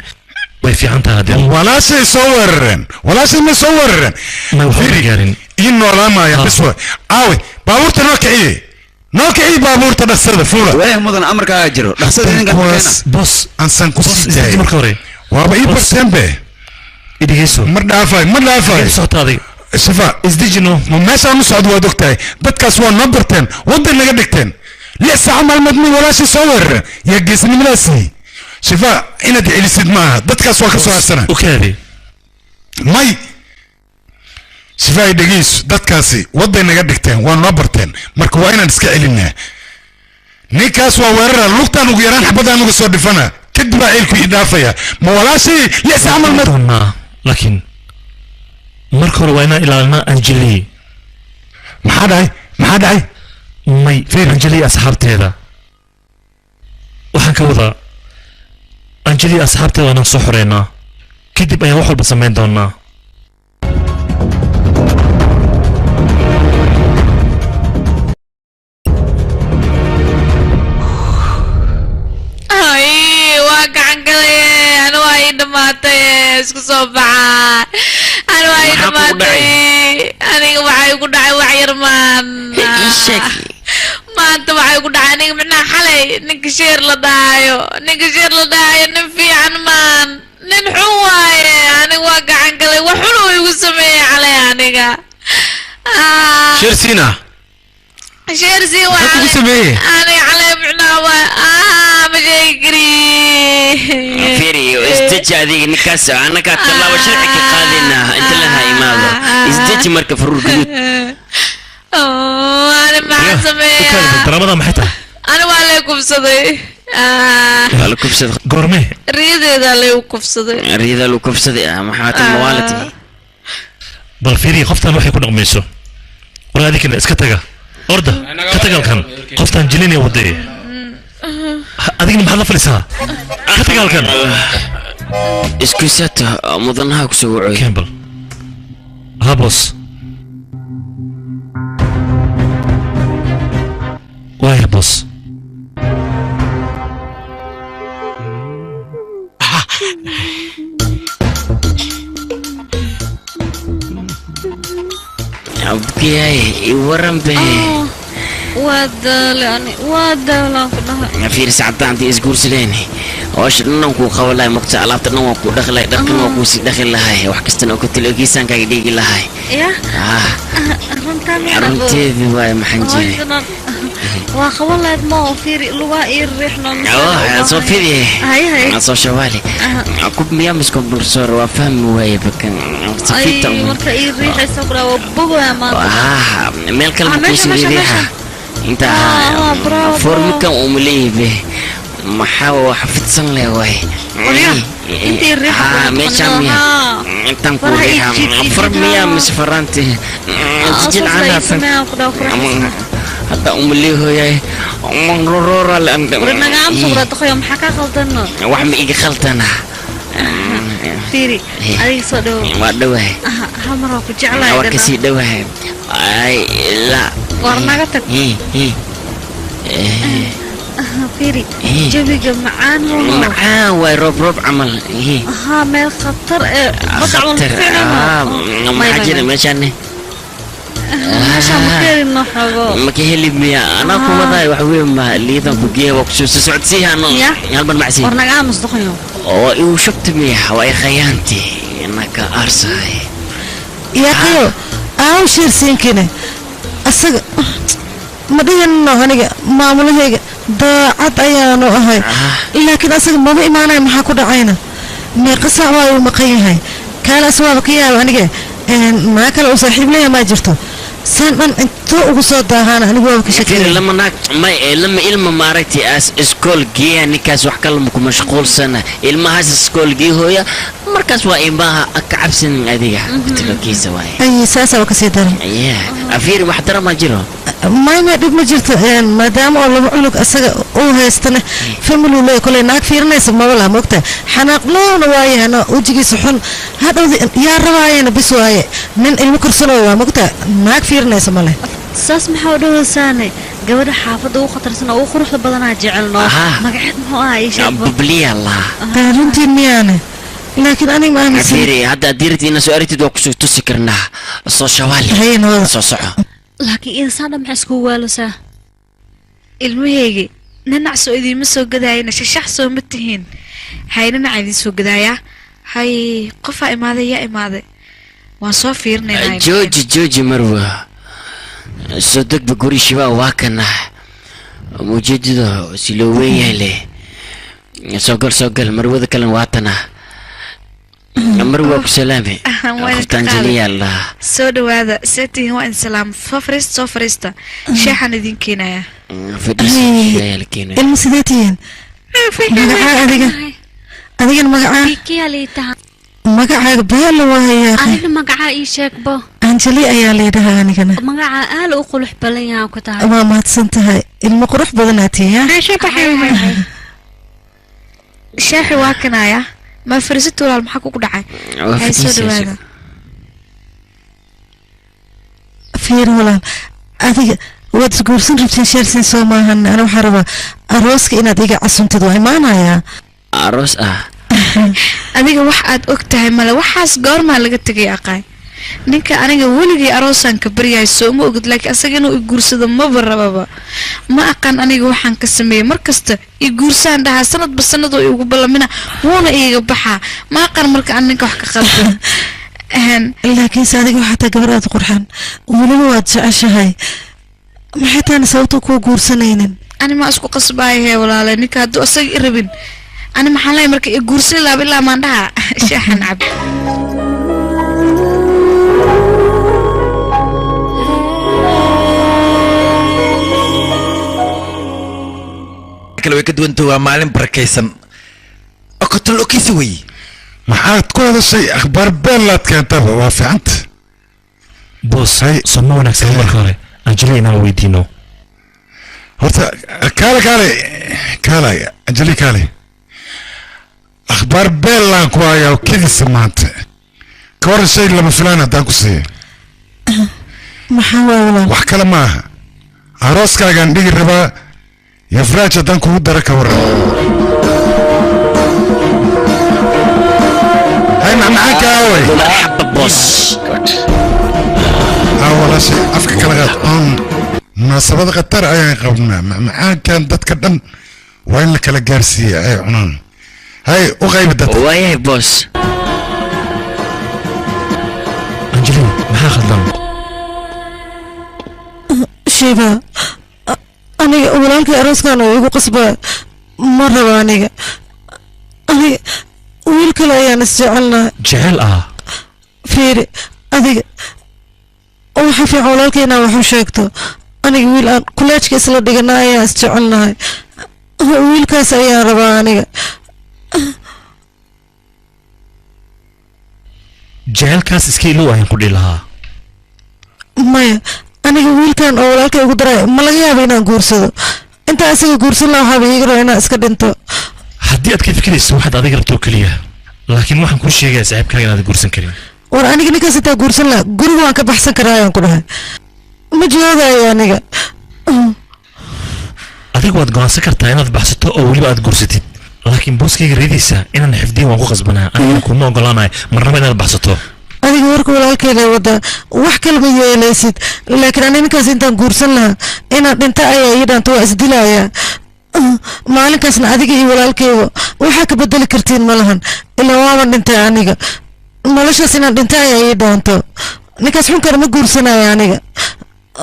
way fiican tahay haddii walaashay soo weerareen walaashay ma soo weerareen ma waxba ma gaarin ii noolaamaya bis wa aawe baabuurta noo kiciye baabuurta dhaqsada fuula waaya mudan amarkaaga jiro dhaqsada ninka keena boss aansan ku sii daayay marka hore waaba ii barteenbe idhigeyso ma dhaafay socotaaday shifa isdijino ma meeshaan u socdo waad ogtahay dadkaas waa noo barteen waddan naga dhigteen 6 saac maalmood may walaashii soo weerareen yaa geesnimadaasii shifa inaad celisid maaha dadkaas waa ka soo harsana ukaadi may shifa ay dhegeyso dadkaasi wadday naga dhigteen waa noo barteen marka waa inaan iska celinaa ninkaas waa weerara lugtaan ugu yaraan xabadaan uga soo dhifana kadib baa ceelku ii dhaafaya ma walaashii 6 saac maalmood laakiin marka hore waa inaan ilaalinaa anjeli maxaa dhacay may anjeli asxaabteeda waxaan ka wadaa anjeli asxaabteeda inaan soo xoreynaa kadib ayaan wax walba samayn doonaa waa gacan galay anu waa ii dhamaatay isku soo baxa anu waa ii dhamaatay aniga waxay ku dhacay wax yar maanta waxay ku dhacay aniga micnaha xalay ninka sheer la dhaayo nin fiican maan nin xun waaye aniga waa gacan galay wax xun uu igu sameeyey xalay aniga sheersina sheersi waa kugu sameeyey aniga xalay micnaha waa ma sheegi kari فيري استجي هذه نكاس أنا كاتلا وشرعك قادنا أنت لها إمامة استجي مركب فرور قلوت أنا ما سمعت درامة ما حتى أنا وعليكم صدي عليكم صدي قرمي ريدة عليكم صدي ريدة عليكم صدي محمد الموالتي بل فيري خفتان وحي يكون أغميسو ولا هذيك اسكتك أرده كتك الكن خفتان جليني ودي هذيك محل فلسها كتك الكن اسكوسات مظنها كسوعي كامبل ها بوس واي بوس أبكي ورم به ودلاني كلها في ساعات عندي اسقور سليني واش ننكو خولاي مقطع على تنو كو دخلاي دكن وكو سي دخل لهاي wax kastana ku telegiisan ka dhigi lahay runtii way maxan jiray waa khawlaad ma fiiri luga ii riixna soo fiiri hay soo shawali ku miya misko bursor waa fahmi way bakan safita marka ii riixaysa kula bogo ma meel kale ku sii riixa inta formika umleebe maxaa xafidsan leeyahay intii riixa meeshaan intan ku riixa formiya misfaranti jil ana hadda umleeyahay rorora lan nagaam suura takhayam xaka qaldana wax ma iga khaldana fiiri adiga soo dhaw waa dhawahay hal mar ku jeclahay waa kasii dhawahay ay la warnaga tag فيري جويق معان واي روب عمل ها مال خطر خطر ما حاجة ماشاني meesha ma keelino xogo ma ka heli miya ana ku waday wax weyn ma liidan ku geeyo wax soo socodsiihano yalban macsi warnaga musdaxayo oo uu shaqtimiya way khayaanti inaka arsay يا خيو أو شيرسين كنا أسق ما دين هنيجا ما مله ضاعت أيانو هاي لكن أسق ما بإيمانه ما حكود عينه ما قصة وما قيها كان أسوأ بقية هنيجا ما كان أصحاب لي ما جرته سان من أنتو وصوت هانا أنا بقول كشكل لما ناك ما لما إلما مارتي أس إسكول جي نكاس وحكلمكم مشغول سنة إلما هاس إسكول جي هويا مركز وإيماها أكعب سن أديها بتلقي سواي أي ساسة وكسيدر أيه أفير محترم أجره ما دب مجرت ما دام والله بقولك أسق أوه استنى فملوا لي كل ناك فير ناس ما ولا مقطع حناق لا نوايا أنا وجي سحن هذا يا رواية بسواي من المكرسلة مقطع ناك فير ناس ماله ساس محاولة سنة قبل حافظ وخطر سنة وخروح بدنا جعلنا ما قعد هو عايش ببلي الله قارنتي ميانه لكن أنا ما أمسك أفيري هذا ديرتي إن سؤالتي دوكسو تسكرنا الصوشوالي هاي نور صوصعه لكن إنسان محسكو والوسا المهيجي ننعسو إذا مسو قدايا نششح سو متهين هاي ننعيدي سو قدايا هاي قفا إماذا يا إماذا وصوفيرنا جوجي مروة صدق بقوري شبا واكنا مجدده سلوية لي سوقل مروة كلن واتنا مروة بسلامي أختان جلية الله سودو هذا ستي هو إن سلام صفرست شيحان دين كينايا فديس شاي الكينايا المسيداتين مقعا أديك مقعا بيكي ليتها مقعا بال وهي أنا مقعا إيشاك بو أنجلي أيا ليدها أنا كنا مقعا آل أقول حبليا وكتها ما تسنتها المقروح بدناتي يا شو بحيوي شاحي واكنايا ما فرزت ولا المحاكو كدعي هاي سودو هذا فير ولا أديك وتقولسن ربتين شيرسين سوماهن أنا وحربا أروسك إن أديك عصمت دوي معنا يا أروس أديك واحد أكتها ملا وحاس قارما لقتك أقاي ninka aniga weligii aroosan ka baryahay soo ma ogid laakiin asaga inuu i guursado ma barababa ma aqaan aniga waxaan ka sameeyay markasta i guursan dhaha sanadba sanad oo igu balamina woona iiga baxaa ma aqaan marka aniga wax ka qaldan laakiin saadiga waxa taa gabadhaad qurxan weliba waad jeceshahay maxay taana sababta kuu guursanaynin ani ma isku qasbaayahay walaalahay ninka hadduu asaga i rabin ani maxaan leeyahay marka i guursan laaba ilaa maan dhaha shaaxan cab kale way ka duwanta waa maalin barakaysan oo kotol oo kiisa wey maxaad ku hadashay akhbaar beelaad keentaba waa fiicanta boos sooma wanaagsan marka hore anjeli inaan weydiino horta kaale anjeli kaale akhbaar beelaan ku hayaa kedisa maanta ka waran shay lama filaan haddaan ku siiya maxaa waa walaal wax kale ma aha arooskaagaan dhigi rabaa يفراج دانكو ودرك ورا هاي معاك اوي مرحبا بوس اول شيء افكك لغات مناسبة قطر اي قبلنا معاك كان دتك دم وين لك الجارسية اي عنان هاي وغيب دتك وياي بوس انجلي ما خدام شيبا أنا أولانك أروس كانوا يقول قصبة مرة وانيجا أنا ويل كلا يا ناس جعلنا جعل فيري أديك وحفي أولانك أنا وحشيكتو أنا ويل أن كلاش كسل ديجنا يا ناس جعلنا ويل كاس يا ربانيجا جعل كاس سكيلو وين قولي لها مايا aniga wiilkan oo walaalkay ugu daray ma laga yaabo inaan guursado inta asiga guursan lahaa waxaa iga rabaa inaan iska dhinto haddii aad ka fikirayso waxaad adiga rabto keliya laakiin waxaan kuu sheegayaa saaxiibkaaga inaad guursan karin war aniga ninkaas intaa guursan lahaa guriga waan ka baxsan karaa ayaan ku dhahay ma joogayo aniga adiga waad go'aansan kartaa inaad baxsato oo weliba aad guursatid laakiin booskayga reediisa inaan xifdiyo waan ku qasbanaa anigana kuma ogolaanayo marnaba inaad baxsato adiga warka walaalkeeda wada wax kale ma yeelaysid laakiin aniga ninkaas intaan guursan lahaa inaad dhinta ayaa ii dhaanto waa isdilayaa maalinkaasna adiga iyo walaalkeyga waxaa ka bedeli kartiin ma lahan ilaa waaban dhintay aniga noloshaas inaad dhinta ayaa ii dhaanto ninkaas xunkana ma guursanaya aniga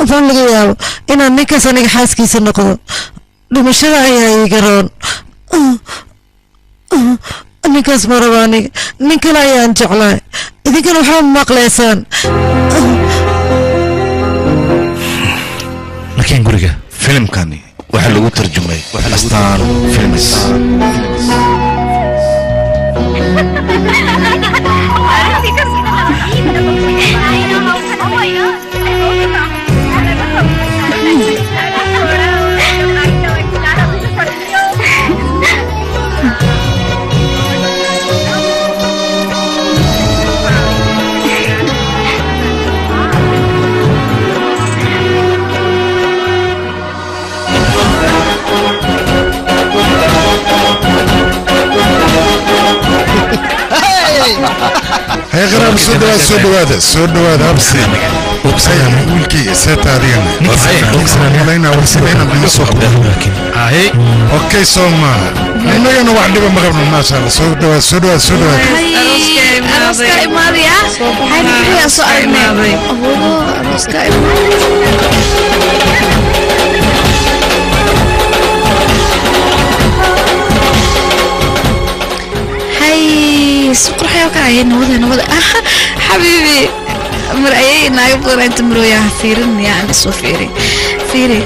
baan laga yaabo inaan ninkaas aniga xaaskiisa noqdo dhimashada ayaa iiga roon ninkaas ma rabo aniga nin kale ayaan jeclahay idinkana waxaa maqlaysaan laakiin guriga filimkani waxaa lagu tarjumay astaan films هاي غرام سودواد هبسي وكسيان ولكي سيتاريان علينا ورسلنا بنسوق هاي اوكي سوما انا انا واحد ما قبل ما شاء الله سودواد أروسكا إماريا هاي نحيا سؤالنا أروسكا إماريا سوق رحيوك عين نوضة حبيبي مرأيي نايبضر أنت مرويا فيرن يعني سو فيري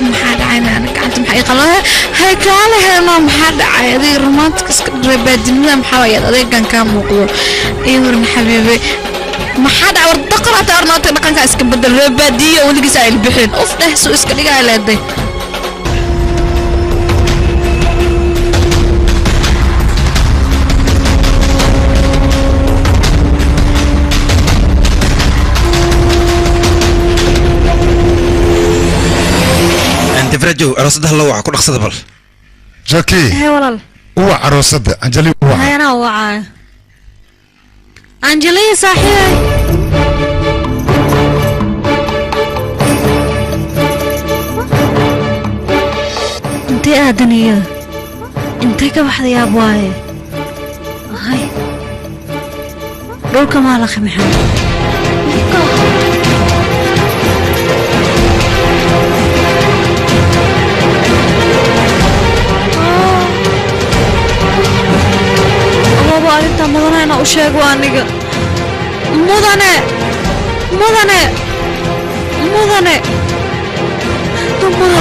محاد عينا أنا كنت محقي قالوا هاي كالي هنا محاد عينا ذي رومانتك رباد دنيا محاوية ذي كان موقو إيورن حبيبي محاد عور دقرة تارناتي نقان كاسك بدل ربادية ولقي سايل بحين أوف ده سو اسك لقا على يدي فرجو عروسده الله وعا كل خصده بل جاكي هي والله هو عروسده انجلي هو هاي انا وعاي انجلي صحيح انت ادنيه انت كبحد يا ابواي هاي دولك ما لخ محمد أنت مدنة أنا أشيك وانيك مدنة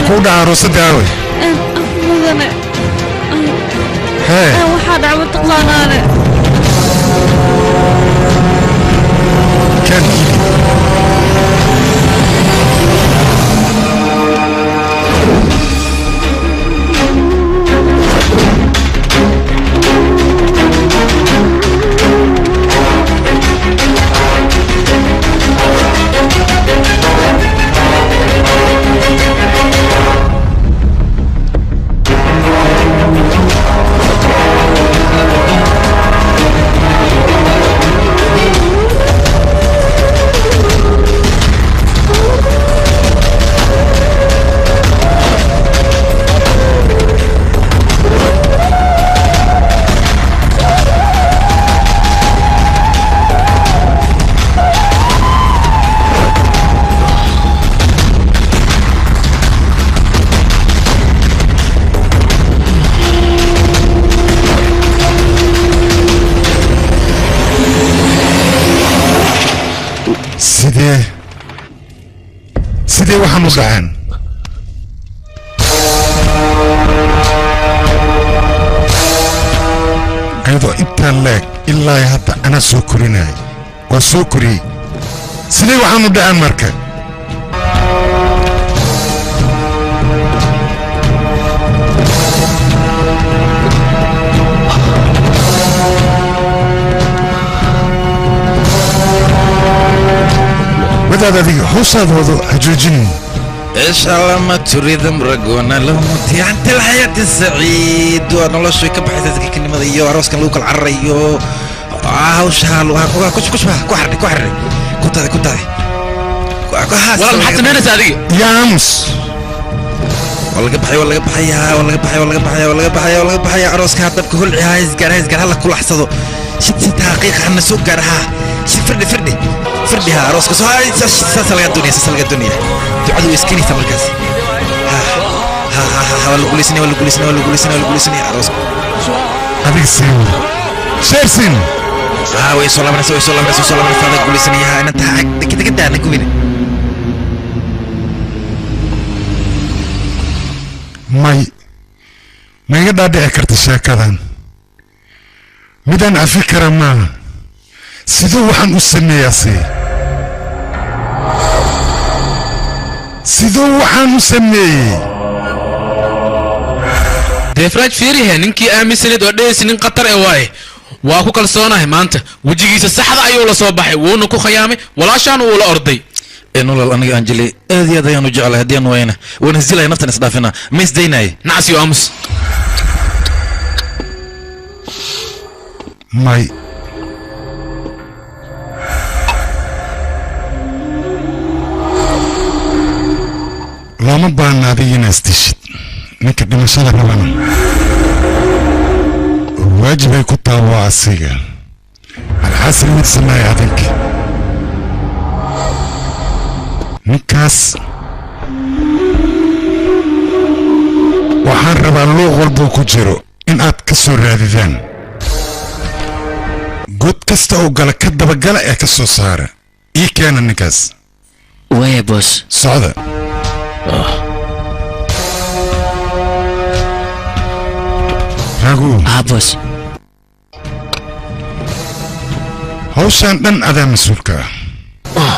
أقول عروسة داوي مدنة هاي واحد عم تقلانا أنا كان sidee waxaan u dhaceen ayadoo intaan leeg ilaa hadda ana soo korinay waa soo koriyey sidee waxaan u dhaceen marka هذا حوصاد وضو هجوجين إيش الله ما تريد مرقونا لهم عن الحياة السعيد وأنا الله شوي كبحث هذيك الكلمة ذي عروس كان لوك العريو hawsha ku xarri walaal maxaad samaynaysaa adiga yaa aamus walaga baxaya arooska dabka hulcihaa isgaar hala kulaxsado shid xaqiiqa hana soo gaaraha shid firdhiha arooska soo saas laga duuniya ducadu way iskinaysa markaas wala guulaysanaya arooska adiga siin sheersin way soo laabanaysa ada guulaysanaya inanta degadaana gubina ma iga dhaadhici karta sheekadan midaan cafi kara maaha siduu waxaan u sameeyaase siduu waxaan u sameeyey deefraaj fiirihe ninkii aaminsaneed oo dhehaysa nin khatar ee waaye waa ku kalsoonahay maanta wejigiisa saxda ayuu la soo baxay wuuna ku khayaamay walaashaana wuu la orday nolol aniga anjeli aad iyo aad ayaan u jeclahay haddii aan wayna waan isdilaya naftan isdhaafina ma isdaynaye nacsiyo aamus may looma baahna adiga inaad isdishid ninka dhimashada rabana waajibay ku taha waa asiga alxasan mid sameeya adinka ninkaas waxaan rabaa luuq walbuu ku jiro in aad ka soo raadidaan god kasta oo gala ka dabagala ee ka soo saara ii keena ninkaas waya boos socda ragu boos hawshaan dhan adaa mas-uulka ah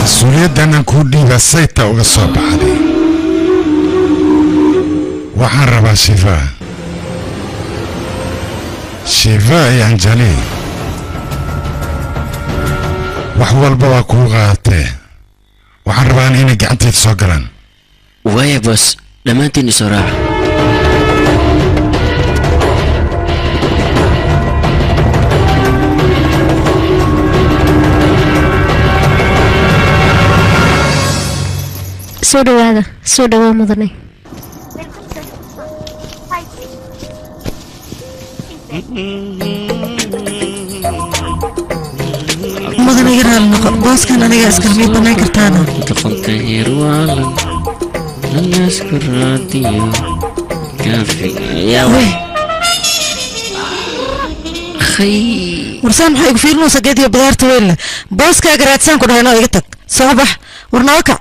mas-uuliyaddan aan kuu dhiibaa sayta uga soo baxday waxaan rabaa shifaa iyo anjali wax walba waa kuu qaadatee waxaan rabaa inay gacantayda soo galaan waya boos dhammaantiin isoo raaca soo dhawaada soo dhawaa mudane mudane yaraal noqo booskan aniga iskalmay banayn kartaana gafanka hirwaalan lanaasku raadiyo kaafiyawe warsaan maxaa igu fiirinaysa geediyo badaarta weynle booskaaga raadsaan ku dhahay noo iga tag soo bax war noo kac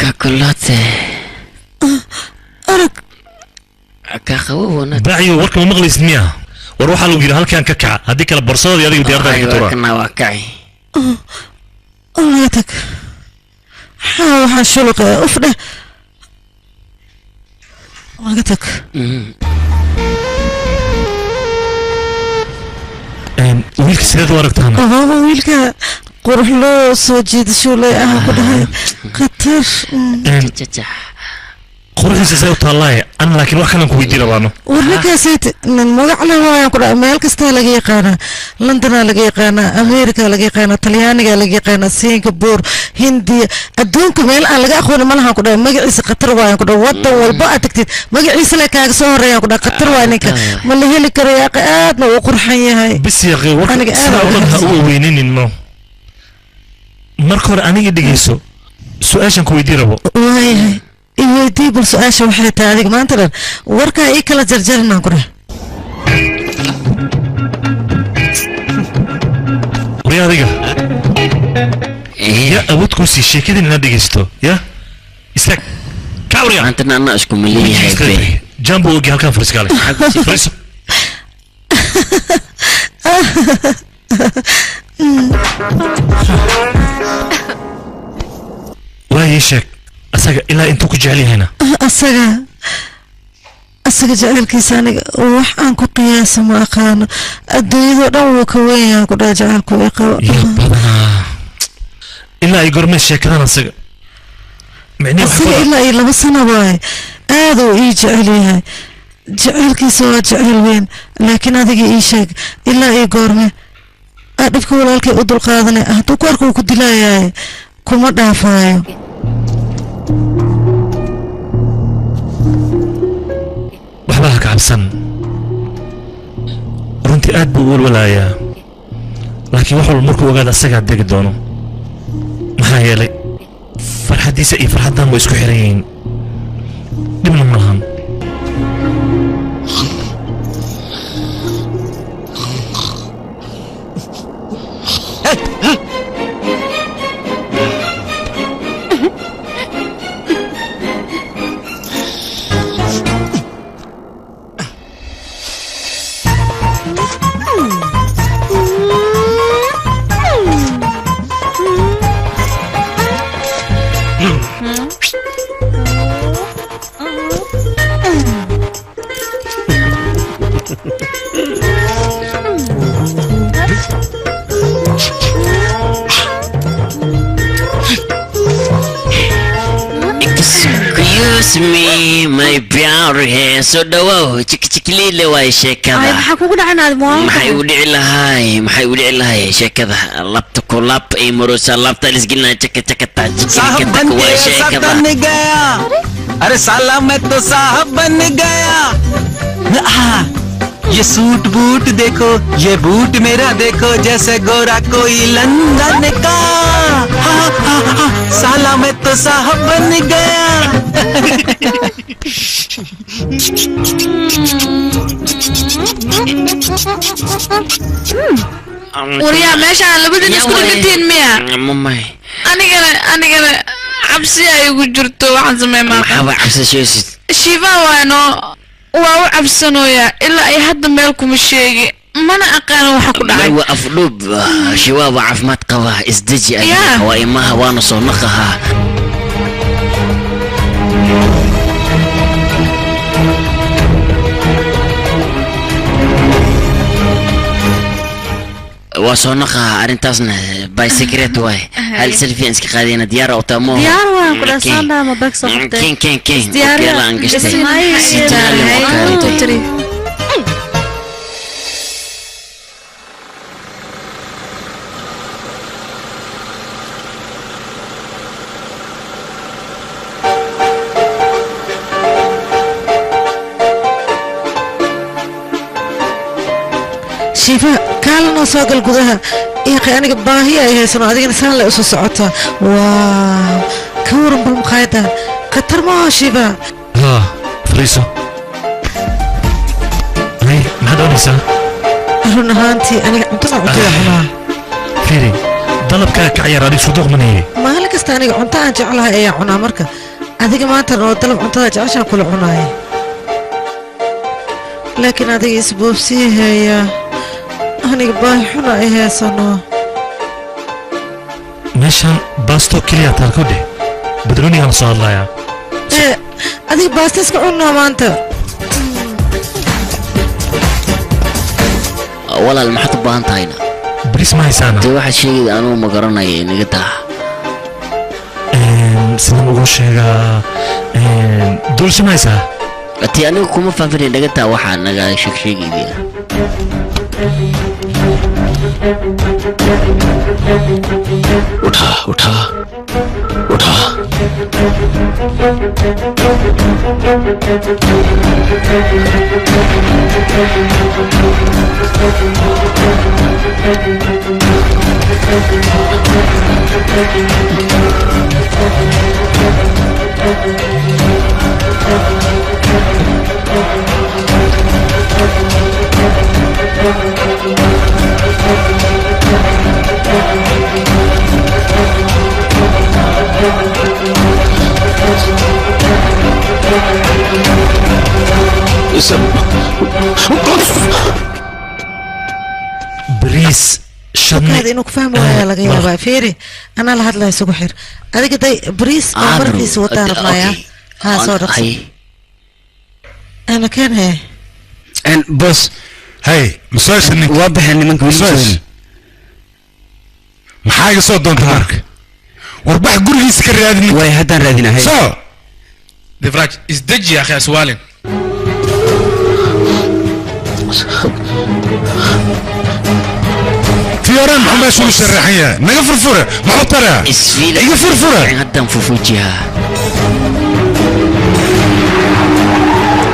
kakulaate arag kaqawowana baaciyo warka ma maqlaysid miya war waxaa lagu yidhi halkaan ka kaca haddii kale borsadooda adigu diyaarada ka tura kana waa kacay naga tag waxaan shuluqa uf dheh naga tag wiilka sideed u aragtaan wiilka qurux loo soo jiidasho lay ah ku dhahay khatar quruxdiisa say u taallaaye an laakiin wax kalan ku weydiin rabaano war ninkaasayt magac le waayaan ku dhahay meel kastaa laga yaqaanaa londonaa laga yaqaanaa america laga yaqaanaa talyaaniga laga yaqaanaa singapore hindiya adduunka meel aan laga aqoonin malahan ku dhahay magaciisa khatar waayaan ku dhahay wadan walba aad tagtid magaciisa le kaaga soo horeeyaan ku dhahay khatar waay ninka ma la heli karo yaaqi aadna uu qurxan yahay bis yaqi warka sidaa ulan ha u weyneyninno marka hore aniga dhegeyso su-aashan ku weydii rabo waayahay iweydii bal su-aasha waxay tahay adiga maanta dhan warkaa ii kala jarjaranaan ku dheh wari adiga yaa awood kuu sii sheekadin inaad dhegeysto ya istaag kawriya maantana anaa isku maleeyahay be jambo ogi halkaan fariskaale fariso waayii sheeg asaga ilaa intuu ku jecel yahayna asaga jecelkiisa aniga wax aan ku qiyaasa ma aqaano adduunyadoo dhan wuu ka weynyahan ku dhaha jecelku way qabo ya badanaa ilaa ay gormee sheekadaan asaga asaga ilaa iyo 2 sano waaye aaduu ii jecel yahay jaceylkiisa waa jeceyl weyn laakiin adiga ii sheeg ilaa ii goorme dhibka walaalkay u dulqaadanay hadduu ku arka uu ku dilaayahay kuma dhaafaayo waxba ha ka cabsan runtii aad buu u walwalaayaa laakiin wax walba markuu ogaada asagaa degi doono maxaa yeelay farxaddiisa iyo farxaddan way isku xiran yihiin dhibna ma lahan me my beauty hair so dhawow chikchikliile way sheekada maxaa kugu dhacanaad maxay u dhici lahay sheekada labta ku lab ay murusa labta lisgina chakachakata chikchakata way sheekada बन गया अरे साला मैं तो साहब बन गया ये सूट बूट देखो ये बूट मेरा देखो जैसे गोरा कोई लंदन का साला मैं तो साहब बन गया وريا ماشي على بدنا نسكت متين مية أنا عبسي أيوة جرتو عن زمان ما حبا عبسي شيء شيفا وانو واو عبسنو يا إلا أي حد مالكم الشيء ما أنا أقال وحكو دعي هو أفلوب شواب عفمات قواه ازدجي أيها وإماها وانا صنقها وصنقها أرنتاسنا باي سكريت واي هل سيلفي انسك قادينا ديارة أو تامو ديارة وكذا صاندا ما بك صفت كين ديارة اسمعي شيفا كالنا سوق القدها يا أخي أنا باهية هي سنة هذه إنسان لا أسوس عطا واو كورم بالمقايدة كتر ما شيفا فريسو هاي ما هذا نسا هنا هانتي أنا أنتنا عطيها هنا فيري طلب كعيار هذه صدق مني ما لك استاني عنتا جعلها إيه عنا مركا هذيك ما ترى طلب عنتا جعشان كل عناي لكن هذه أسبوع هي أنا باهي حنا إيه سنة ماشان باستو كليا تاكودي بدروني أنا صار الله يا إيه هذه باستس كعنا ما أنت ولا المحط بانت هنا بريس ما يسانا دي واحد شيء أنا ما قرنا نقطع سنة مغوشة دول شو ما يسا أتي أنا كم فاهمين نقطع واحد نقا شيء كذي उठा بريس هذا إنك فاهم ولا لا غيابا فيري أنا لهاد لا يسوق حير هذا كده بريس أمرني سوى تعرف معايا ها صورة أنا كان هي أن بص هاي مسويش إنك واضح إن منك مسويش ما حاجة صوت دون تمارك وربح قول لي سكر هذا واي هذا رادينا هاي صو دفراج ازدج يا اخي اسوالن فيوران محمد شو الشرحية نغفر فرة محطرة اسفيلة يغفر فرة قدام فوفوجيها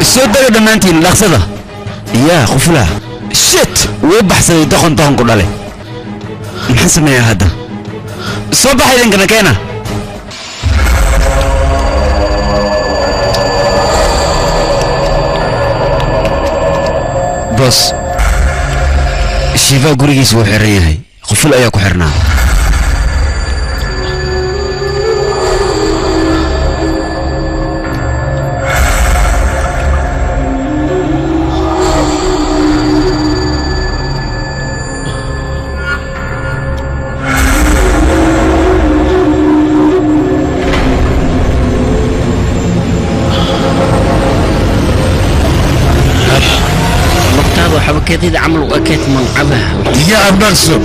السود ده دمانتين لحظة يا خفلا شت وبحث دخن كل عليه محسن يا هذا صباح إذن كنا كنا بس الشفاء قريس وحريه خفل أياك وحرنا كذا عملوا أكيد منعبها يا أبنرسو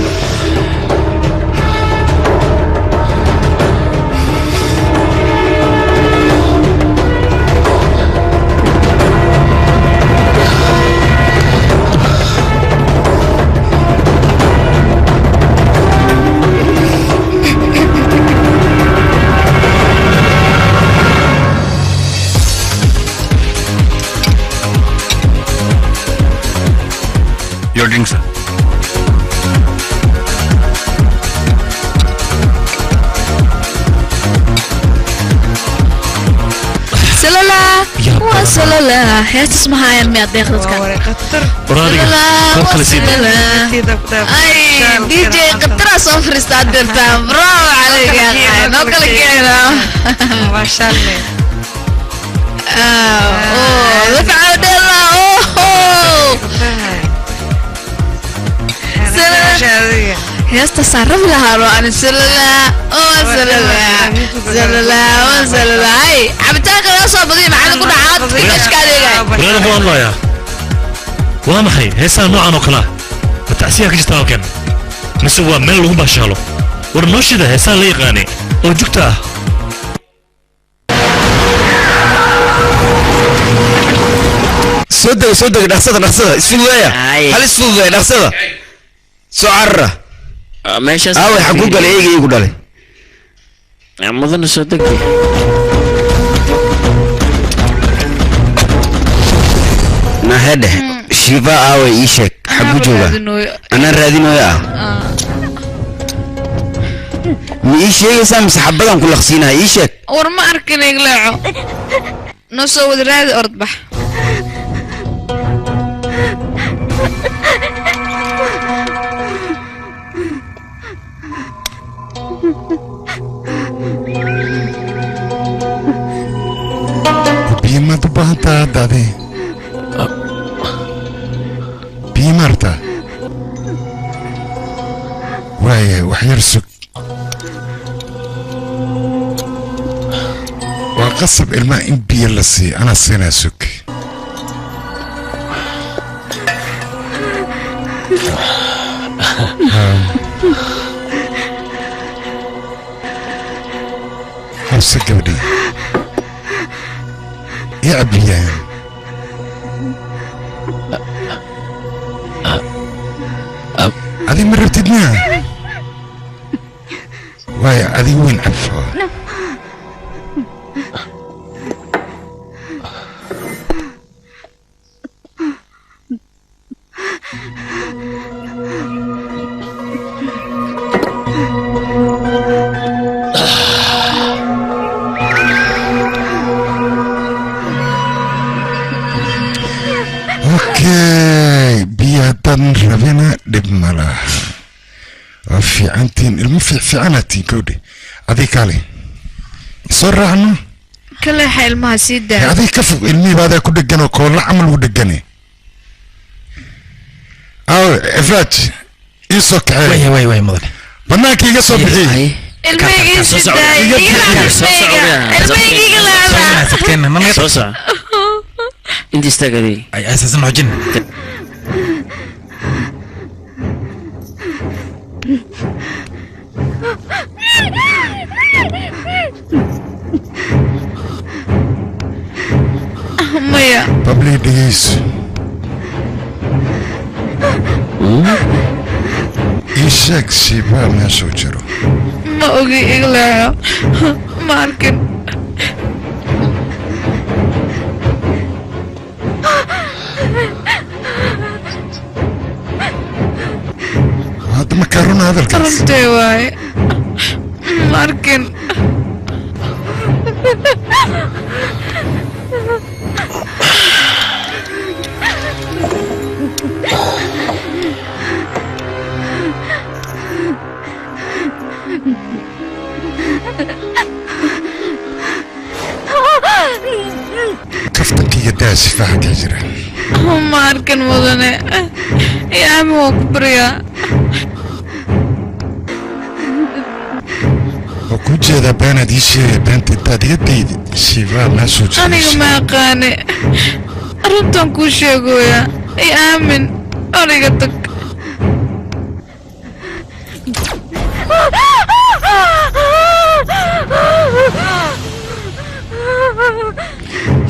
Your drink, sir. سلالا وسلالا هي تسمعها يا مية داخل كان اي دي جي قطرة صفر استعدل تام برافو عليك يا اخي نوكل كينا ما شاء الله اوه لك عبد الله اوه هي استصرف لها روان سلالا سلالا سلالا هاي عبتاك يا صاحبي معانا كنا عاد ايش كان ولا هو الله يا وما هي هسه نوع نوكلا التعسيه كيش تاكن مسوا مل لو باشالو ورنوش ده هسه لي غاني وجكتا صدق نحصدها اسفلوية هل اسفلوية نحصدها سعرة ماشي اوي حقوق على ايه يقول علي ما اظن صدق ما هذا شفاء اوي يشك حقو جوغا انا رادينو يا ميشي سامس حبدان كل خسينها يشك ورما اركن يقلعو نصو رادي ارضبح بيما تبانتا دادي بيمارتا واي وحيرسك وقصب الماء إن بيلسي أنا سيناسك هرسك قبلي يا أبليان هذه مرة تدنيها واي هذه وين عفوا اوكي بيادن ربنا دبملا في عنتين المفي في عنتين كودي هذيك علي صر عنه كل حال ما سيدا هذيك كفو المي بعد كل جنو كل عمل ودجني او افات يسوك وي وي وي مضر بناك يقصب بحي الميجي سيدا الميجي قلعنا سكينة ما صوصة انت استقدي اي اساس انه جن gabadhii dhegeyso ii sheeg shiibaa meeshuu jiro ma ogi igleexo ma arkin hadda ma kaa runa hadalkaas runtay waaye ma arkin kaftankiiga daa sifaaxa kaa jira ma arkin mudane yaami waa ku baryaa waa kuu jeedaa beenaad ii sheegaya beenta intaad iga daydi shiibaa meeshuu jiro aniga ma aqaane runtan kuu sheegoya i aamin aniga tag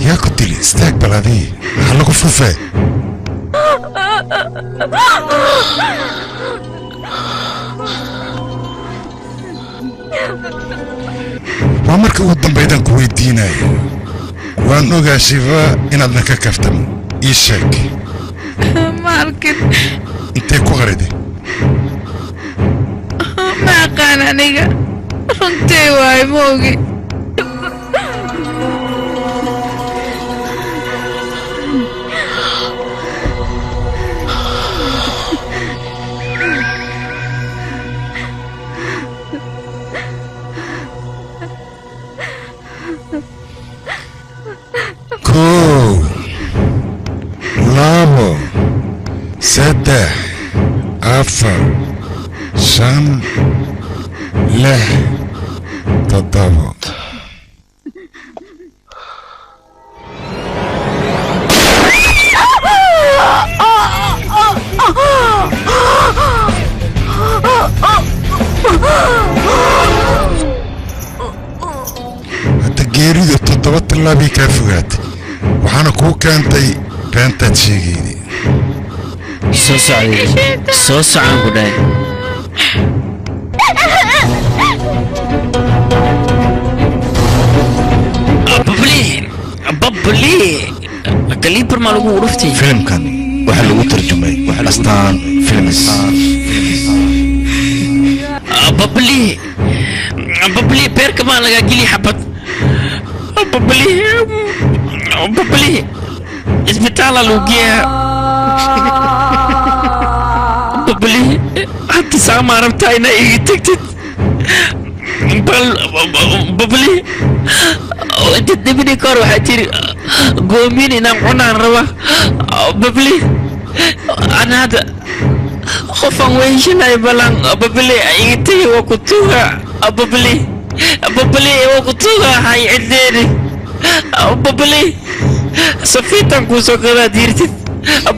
yaa ku dili istaag bal adii maxaa lagu fufee waa marka ugu dambaydaan ku weydiinayo waan ogaa shifaa inaadna ka kaftamo ii sheeg ma arkin intay ku qaride ma aqaan aniga runtay waaye ma ogi kow labo saddex afar shan lix toddobo hadda geeridu 7 tallaabii kaa fogaatay waxaana kuu keentay beentaad sheegayday soo socday soo socon ku dhahay babli kaliibar maa lagu dhuftay filimkan waxaa lagu tarjumay astaan films babli beerka maa lagaa geli xabad babli isbitaala lagu geeyaa babli hadda saama rabtaa inaa iga tagtid bal babli inta dibini kahor waxaa tiri goomin inaan cunaan raba babli ana hadda qofaan weheshanayo balan babli iga tagi waa ku tuuga babli waa ku tuuga hay cideeni babli safiitan kuu soo gadaa diirtid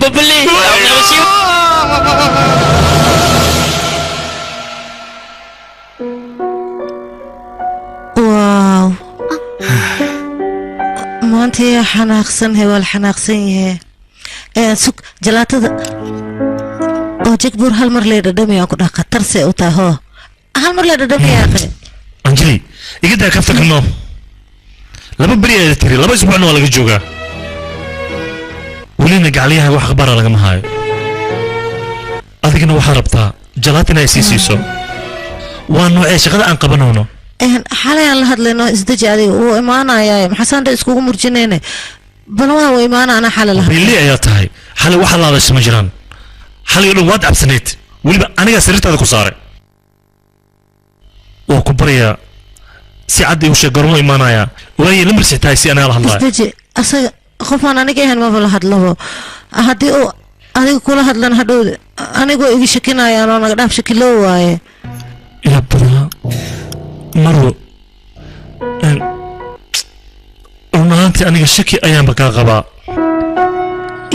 babli waaw maanta yaa xanaaqsanhe waa la xanaaqsan yahe sug jalaatada oo jegbuur hal mar lee dhadhamiyaan ku dhaha khatarse u tahay hoo hal mar lee dhadhamiyaa qe anjeli iga daa kafta kano laba beri ayaa tiri 2 isbuucna waa laga joogaa welina gacliyaha wax akhbaara lagama haayo adigana waxaa rabtaa jalaatina ay sii siiso waa noocee shaqada aan qabanayno xalay aan la hadlayno isdaji adiga wuu imaanayaa maxasaandha iskugu murjinayne bal waa uu imaana anaa xalay lahaa billi ayaa tahay xalay waxa la hadashay ma jiraan xalay oo dhan waad cabsaneyd weliba anigaa sariirtaada ku saaray waa ku baryaa si cad igu sheeg gormo imaanayaa waaye la marsi tahay si anaa la hadlaayo isdaji asaga qofaan aniga ahayn maba la hadlabo haddii uu adiga kula hadlan hadhowda anigoo iga shakinayaan oo naga dhaaf shakiloo waaye yaa badaa marwo run ahaantii aniga shaki ayaanba kaa qabaa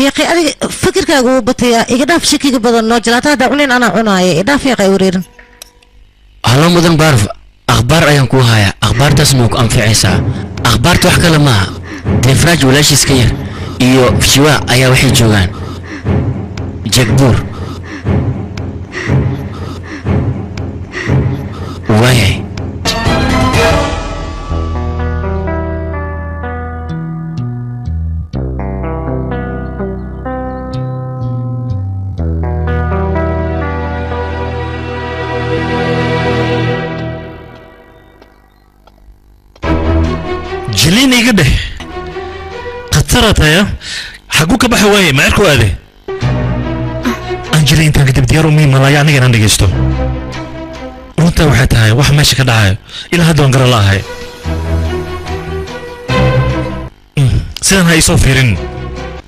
yaqi adiga fikirkaaga wuu batayaa iga dhaaf shakiga badan noo jalaata haddaa cunin anaa cunaaya idhaaf yaqay wareerin halo mudan baarf akhbaar ayaan kuu hayaa akhbaartaasna waa ku anficaysaa akhbaarta wax kale maaha deefraaj walaashiis ka yar iyo shiwa ayaa waxay joogaan jagbuur waayay jiliin iga dheh khatarataaya xaguu ka baxa waaye macerku aade aan jilay intaan kadib diyaar u miimalaya aniga inaan dhegaysto runtaa waxay tahay wax meesha ka dhacayo ilaa hadda waan gara la'ahay sidan ha isoo fiirin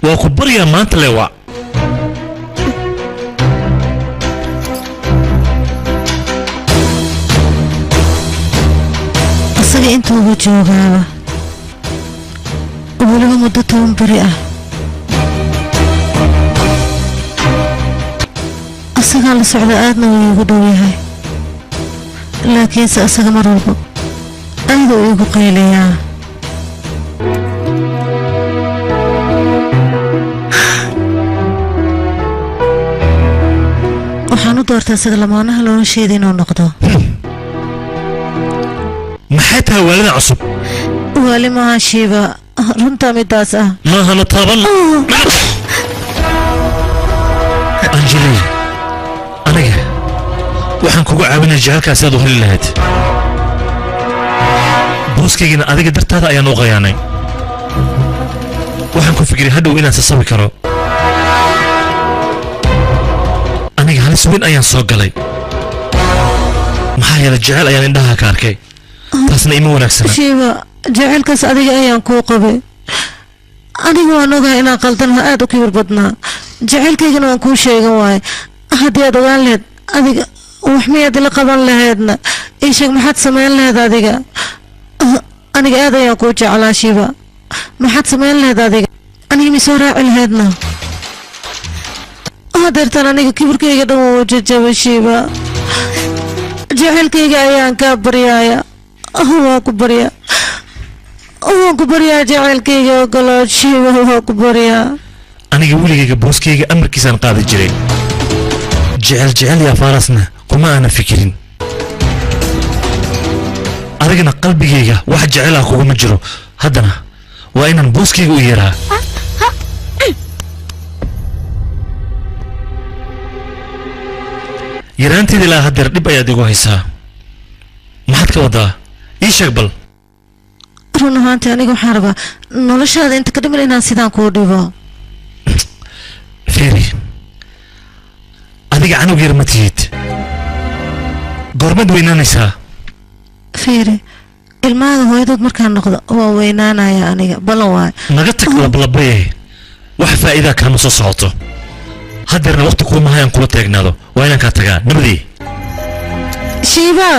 waa ku baryaa maanta leewa asaga intuugu joogaaba weliba muddo 10 beri ah asagaa la socda aadna wuu iigu dhow yahay laakiinse asaga mar walba aada uu iigu qaylayaa waxaan u doortay asaga lamaanaha nolosheeda inuu noqdo maxay tahay waalida cusub waali maaha shiiba runtaa midaas ah maahana taaban anjeli aniga waxaan kugu caawinaya jahalkaasi aad u heli lahayd booskaygana adiga dartaada ayaan u qayaanay waxaan ku fikiray hadhow inaan sasabi karo aniga halis weyn ayaan soo galay maxaa yeelay jecel ayaan indhaha ka arkay taasna ima wanaagsana shiiba jacaylkaas adiga ayaan kuu qabay aniga waan ogahay inaan qaldanha aada u kibir badnaa jacaylkaygana waan kuu sheegan waaye haddii aad ogaan lahayd adiga wax miyaad ila qaban lahaydna ii sheeg maxaad samayn lahayd adiga aniga aad ayaan kuu jeclaa shiiba maxaad samayn lahayd adiga aniga misoo raaci lahaydna hadeertaan aniga kibirkayga dhan wuu jajaba shiiba jacaylkayga ayaan kaa baryaaya waan ku baryaa jacaylkayga ogolood shiiba waan ku baryaa aniga weligayga booskayga amarkiisaan qaadi jiray jecel yaa faarasna kuma aana fikirin adigana qalbigayga wax jecel ah kuguma jiro haddana waa inaan booskayga u yeeraa yaraanteeda ilaa haddeer dhib ayaad igu haysaa maxaad ka wadaa ii sheeg bal run ahaantii aniga waxaan rabaa noloshaada inta ka dhiman inaan sidaan kuu dhibo fiiri adiga canug yar ma tihid goormaad weynaanaysaa fiiri ilmahaaga hooyadood markaan noqdo waa weynaanaya aniga ballan waay naga tag lablabaye wax faa'iidaa kaama soo socoto haddeerna waqti kuuma hayaan kula taagnaado waa inaan kaa tagaa nabadii shiiba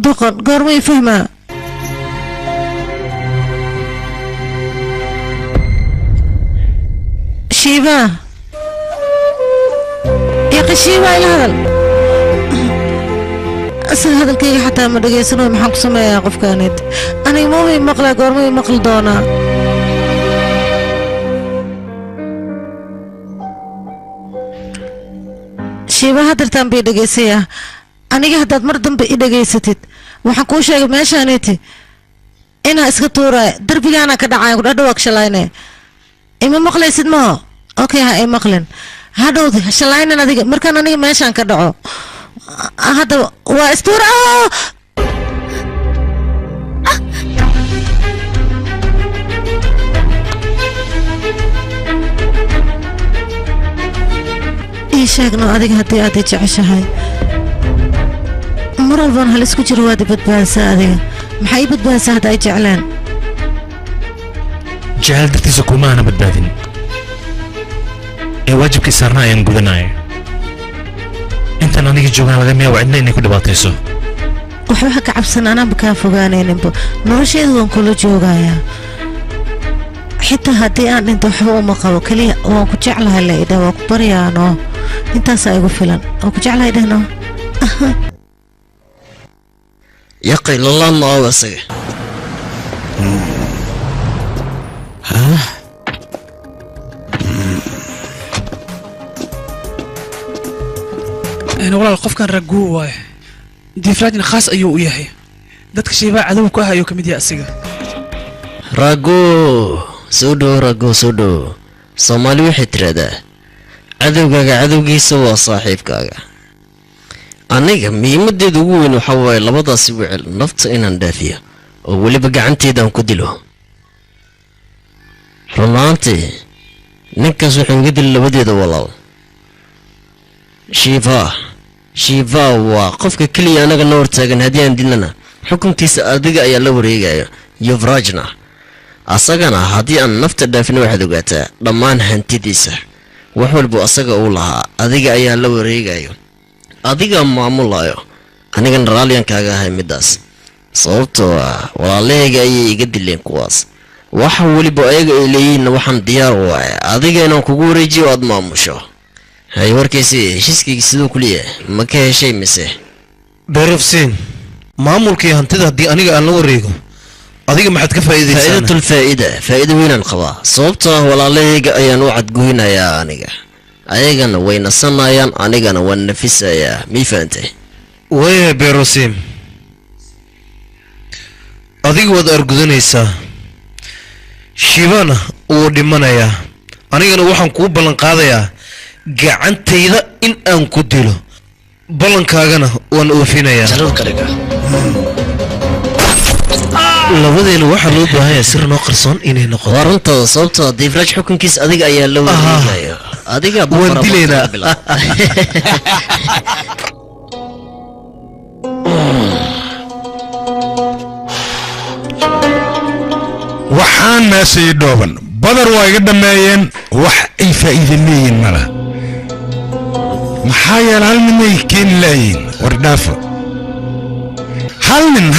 doqon goormay fahmaa shiiba yaqi shiiba ila hadal asaga hadalkayga xataa ma dhegaysano maxaan ku sameeyaa qofkaanid aniga moomay maqlaa goormay maqli doonaa shiiba hadartaan bay dhegaysayaa aniga haddaad mar dambe i dhegaysatid waxaan kuu sheegay meeshaaniti inaa iska tuuraay darbigaana ka dhacay kudhadhawaag shalayne ima maqlaysid maho okay ha i maqlin hadhowdi shalaynan adiga markaan aniga meeshaan ka dhaco hadda waa istuura ii sheegno adiga haddii aad i jeceshahay mar walbaan hal isku jiro waad i badbaadisaa adiga maxaa ii badbaadisaa hadda ay jecleen jecel dartiisa kuma aana badbaadin ee waajibkii saarna ayaan gudanaya intaan aniga joogaan laga miyaa cidna inay ku dhibaatayso waxba ha ka cabsan anaanba kaa fogaanayninba nolosheedu waan kula joogayaa xitaa haddii aan dhinto waxba uma qabo keliya waan ku jeclahay la idha waa ku baryaano intaasaa igu filan waan ku jeclahay dhehno yaqay lalaan ma awa isaga أنا والله القف كان رجوع واي ديفراجنا خاص أيو وياهي دتك شيء بقى عدو كوها أيو كميديا أسيجا rago soo dhow soomaali waxay tiraahdaa cadowgaaga cadowgiisa waa saaxiibkaaga aniga muhiimadeeda ugu weyn waxaa waaye labadaasi wicil nafta inaan dhaafiyo oo weliba gacanteedaan ku dilo runaantii ninkaas wuxuu iga dili labadeeda walaal shiva waa qofka keliya anaga na hortaagan haddii aan dilnana xukunkiisa adiga ayaa la wareegaya yuvrajna asagana haddii aan nafta dhaafin waxaad ogaataa dhammaan hantidiisa wax walba asaga uu lahaa adiga ayaa la wareegayo adiga maamulayo anigana raalliyan kaaga ahay midaas sababtoo ah walaalahayga ayay iga dileen kuwaas waxa weliba ayaga ay leeyihiinna waxaan diyaar u ahay adiga inaan kugu wareejiyo aad maamusho hay warkaysi heshiiskayga siduu kuliya ma ka heshay mise beerofsiin maamulkii hantida haddii aniga aan la wareego adiga maxaad ka faa'iidaysaa faa'iido weynaan qabaa sababtoo ah walaalahayga ayaan u cadgoynayaa aniga ayagana way nasanayaan anigana waan nafisayaa mii fahantay waya beerosim adiga waad argudanaysaa shibana wuu dhimanayaa anigana waxaan kuu ballan qaadayaa gacantayda in aan ku dilo ballankaagana waan oofinayaa labadeena waxaa loo baahanyaa sir noo qarsoon inay noqoto waa runtada sababtoo diifraaj xukunkiis adiga ayaa la wareegayo adiga waan dilaynaa waxaan meeshay dhooban badar waa iga dhammeeyeen wax ay faa'iida leeyihin mala maxaa yeele hal ninay keeni laayiin war dhaafa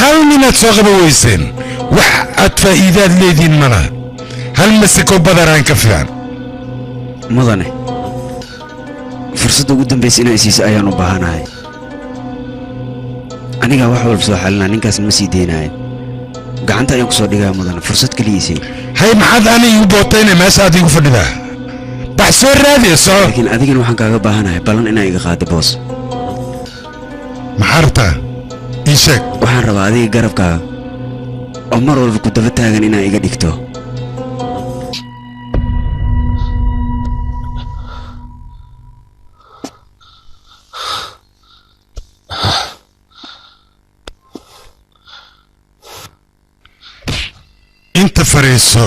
hal ninaad soo qaba weyseen wax aad faa'iidaad leediin mala hal masiko badaraan ka fiican mudane fursadda ugu dambaysa inaan isiiso ayaan u baahanahay anigaa wax walba soo xalinaa ninkaas ma sii deynaaya gacanta ayaan ku soo dhigaa mudane fursad keligiisay hay maxaad ani igu bootayna meesha aad igu fadhidaa bax soo raadiyso laakiin adigana waxaan kaaga baahanahay ballan inaa iga qaado boos maxaa rabtaa ii sheeg waxaan rabaa adiga garabkaaga oo mar walba ku daba taagan inaa iga dhigto inta fariiso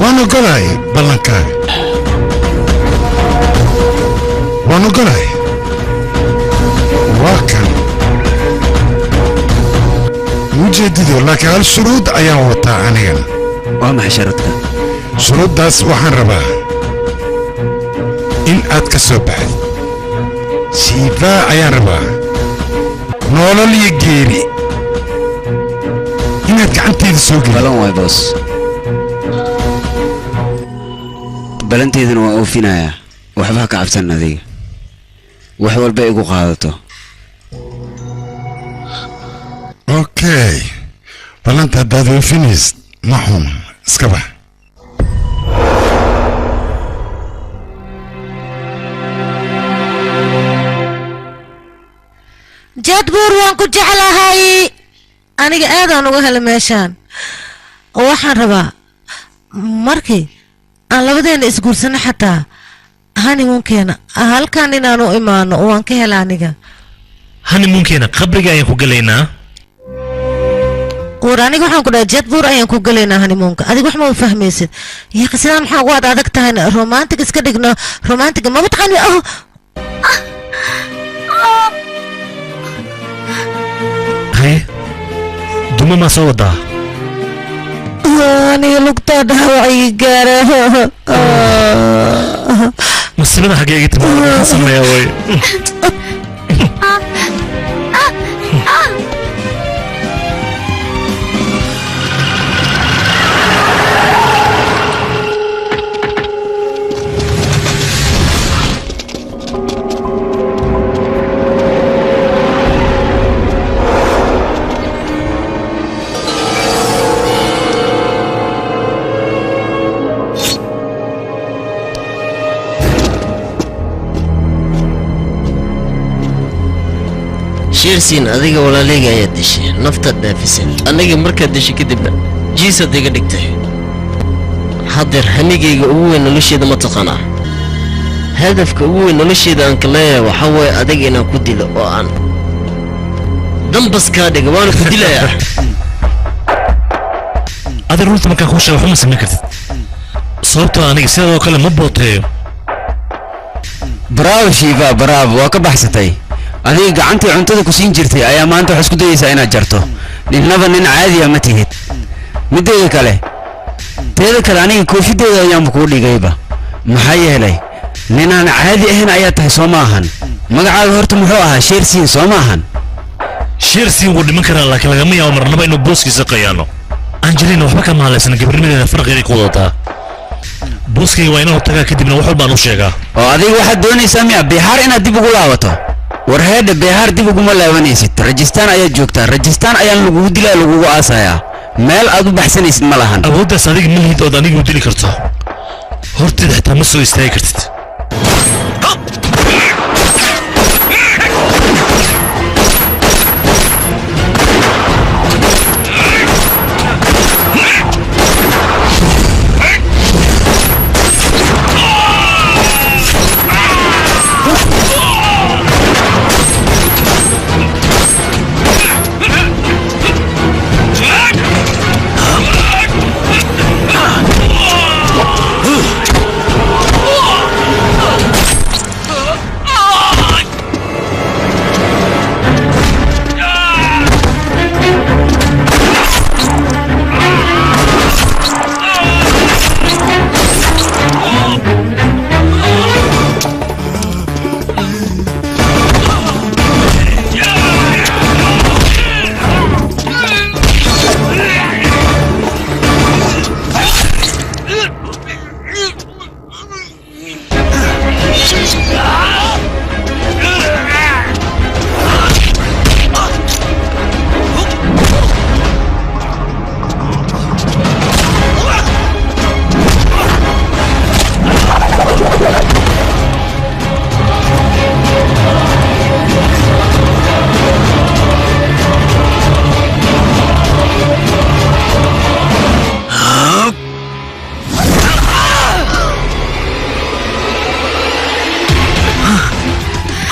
waan ogolahay ballankaaga waan ogolahay waa kan ujeedido laakiin hal shuruud ayaan wataa anigana waa maxay sharuudka shuruuddaas waxaan rabaa in aad ka soo baxday shiifaa ayaan rabaa noolol iyo geeri inaad gacanteeda soo gelin balan waay boos balanteedana waan oofinayaa waxba ha ka cabsan adiga wax walba igu qaadato okay ballanta haddaad oofinaysid ma xuma iska bax jadbuur waan ku jeclahay aniga aadaan uga hela meeshaan waxaan rabaa markii aan labadeena isguursano xataa hanimuunkeena halkan inaanu imaano waan ka hela aniga hanimuunkeena qabriga ayaan ku gelaynaa war aniga waxaan ku dhahay jadbuur ayaan ku gelaynaa hanimuunka adiga wax ma fahmaysid yaqa sidaan maxaa ugu adag tahayna romantic iska dhigno romantic ma mataqaani haye duma maa soo wadaa aniga lugtaa dhaawacii gaara musiibada xaggee iga timaada maxaa sameeyaa way sheersiin adiga walaaleyga ayaad dishay naftaad dhaafisay aniga markaad dishay kadibna jiisaad iga dhigtay haddeer hamigayga ugu weyn nolosheeda ma taqaanaa hadafka ugu weyn nolosheeda aan ka leeyahay waxaa waaye adiga inaan ku dilo oo aan dambas kaa dhiga waana ku dilayaa adi runta markaan kuu sheego waxuma samayn kartid sababtoo aniga sidoo kale ma booteeyo bravo shiifa bravo waa ka baxsatay adiga gacantii cuntada ku siin jirtay ayaa maanta wax isku dayaysaa inaad jarto ninnaba nin caadiya ma tihid mideeda kale teeda kale aniga koofideeda ayaanba kuu dhigayba maxaa yeelay ninaan caadi ahayn ayaa tahay soo ma ahan magacaaga horta muxuu ahaa sheersiin soo ma ahan sheersiin wuu dhiman karaa laakiin lagama yaabo marnaba inuu booskiisa qayaano angelina waxba ka mahalaysana gabarnimadeeda farqiga ku wadataa booskayga waa inuu tagaa kadibna wax walbaan u sheegaa oo adiga waxaad doonaysaa miya beexaar inaad dib ugu laabato war heedha beexaar dib uguma laabanaysid rajistaan ayaad joogtaa rajistaan ayaan lagugu dilaa lagugu aasayaa meel aad u baxsanaysid ma lahan awooddaas adiga ma lihid ood aniga u dili karto horteeda xitaa ma soo istaagi kartid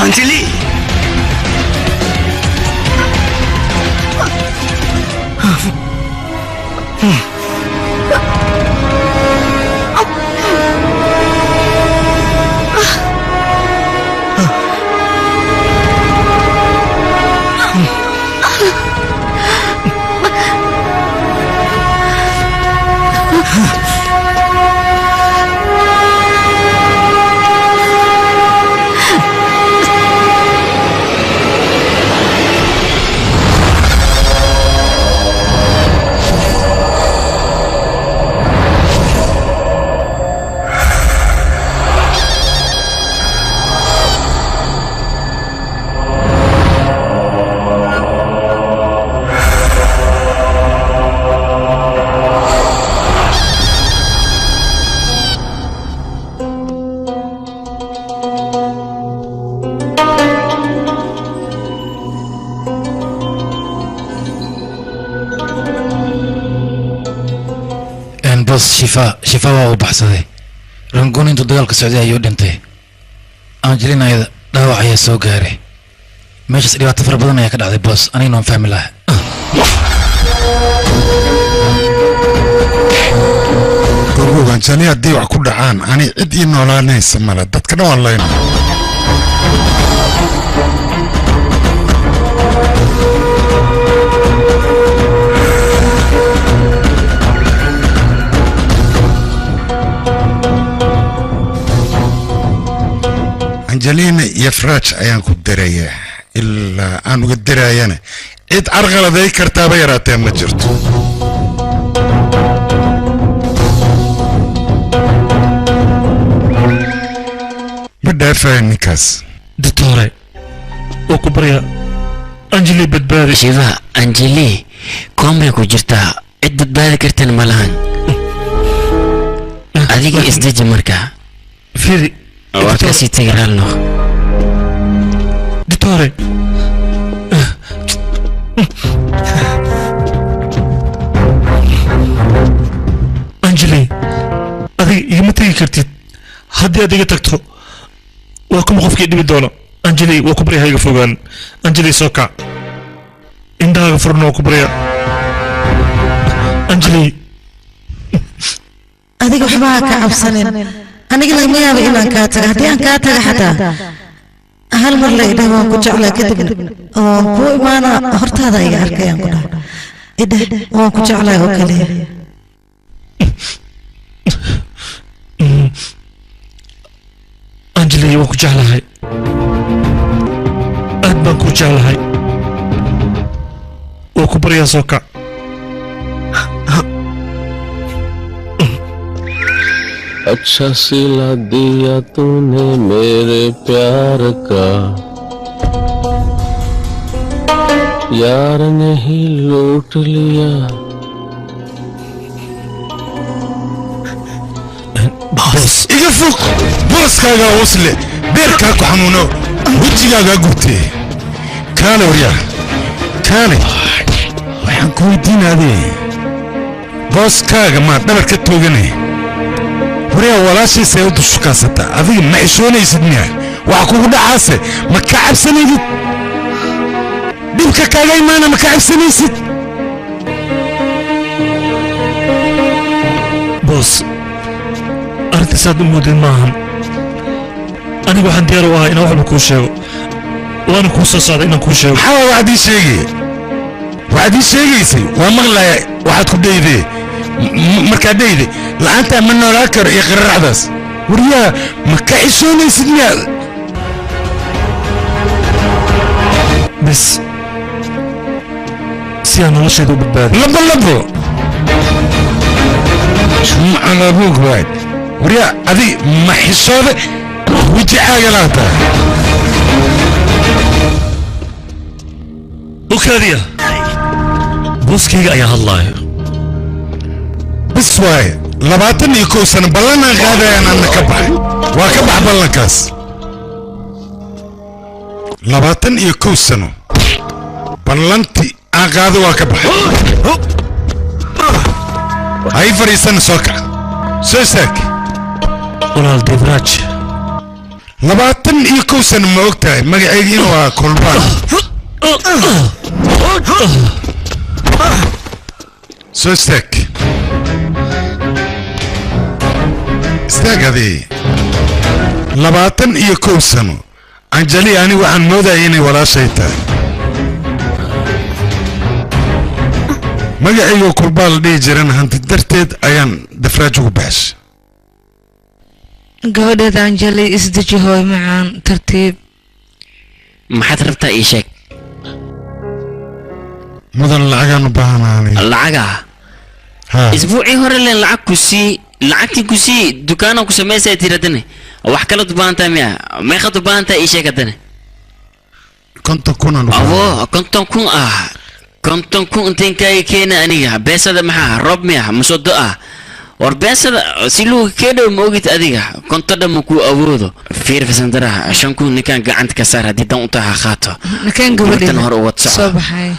Anjali shifa waa u baxsaday rangoon intuu dagaalka socday ayuu dhintay angelina ayada dhaawac ayaa soo gaaray meeshaas dhibaato fara badan ayaa ka dhacday boos anigana waan fahmi lahaa gogow anjali haddii wax ku dhacaan ani cid ii noolaanaysa male dadka dhan waan layna angelina iyo fraj ayaan ku darayaa ilaa aan uga daraayana cid carqaladay kartaaba yaraatee ma jirto ma dhaafaya ninkaas doctore oo ku barya anjeli badbaadi shiva anjeli koomay ku jirtaa cid badbaadi kartan ma lahan adiga isdeji markaa firi waa kasii tegi raalno doctore adiga igama tegi kartid haddii aad iga tagto waa kuma qofkii dhibi doono anjali waa ku barya hayga fogaan anjali soo kac indhahaaga furna waa ku barya anjali adiga waxba ha ka cabsanin aniga lagama yaabo inaan kaa taga haddii aan kaa taga xataa hal mar la idhaah waan ku jeclaa kadibna waan ku imaanaa hortaada iga arkayaan ku dhaha idheh waan ku jeclaa oo kaliya anjali waan ku jeclahay aad baan ku jeclahay waa ku baryaa soo kac अच्छा सिला दिया तूने मेरे प्यार का यार नहीं लूट लिया بس يقفك بس كاغا وصل بيركا كحنونو وجهاغا غوتي كان وريا كان waxaan ku weydiinaaday booskaaga ma dhabarka tooganay wariya walaashiisa u dushkaasata adiga ma xishoonaysid miya waxa kugu dhacaase ma ka cabsanaysid dhibka kaaga imaana ma ka cabsanaysid boos arrinta saad u moodin maahan anigu waxaan diyaar u ahaa inaan waxba kuu sheego waana kuu soo socda inaan kuu sheego maxaa waxaad ii sheegay waxaad ii sheegaysay waa maqlaya waxaad ku dhayday markaad dhayday la'aantaa ma noolaa karo iyo qararaxdaas wariyaa ma ka xishoonaysid miyaa bes si aan nolosheeda u badbaadiyo labo labo jumcana buug waad wariyaa adi ma xishooda wejicaaga laata ukaadiya booskayga ayaa hadlaayo bes waaye 21 sano ballanaan qaadayaan anna ka baxay waa ka bax ballankaas 21 sano ballantii aan qaado waa ka baxay hay fariisan soo kac soo istaag walaal debraaj 21 sano ma ogtahay magacayga inuu ahaa kolbaan soo istaag istaag adii 21 sano anjali ani waxaan moodaya inay walaashay tahay magacayga kolbaa la dhihi jiran hanti darteed ayaan dafraaj ugu baxshay gabadheeda anjali isdeji hooy macaan tartiib maxaad rabtaa ii sheeg mudan lacagaan u baahanaanay lacaga isbuucii hore leen lacag ku sii lacagtii ku sii dukaana ku sameysay tiradane wax kala dubaantaa miya meeqa dubaantaa ii sheeg haddane 50 kun abo 50 kun ah 50 kun inteen kaaga keena aniga beesada maxaa roob miya musodo ah war beesada si luu keedhow ma ogid adiga kontada ma ku awoodo fiir fasandaraha 5 kun ninkaan gacanta ka saar haddii dan u taha qaato ninkaan gabadheeda hore u wadso soo baxay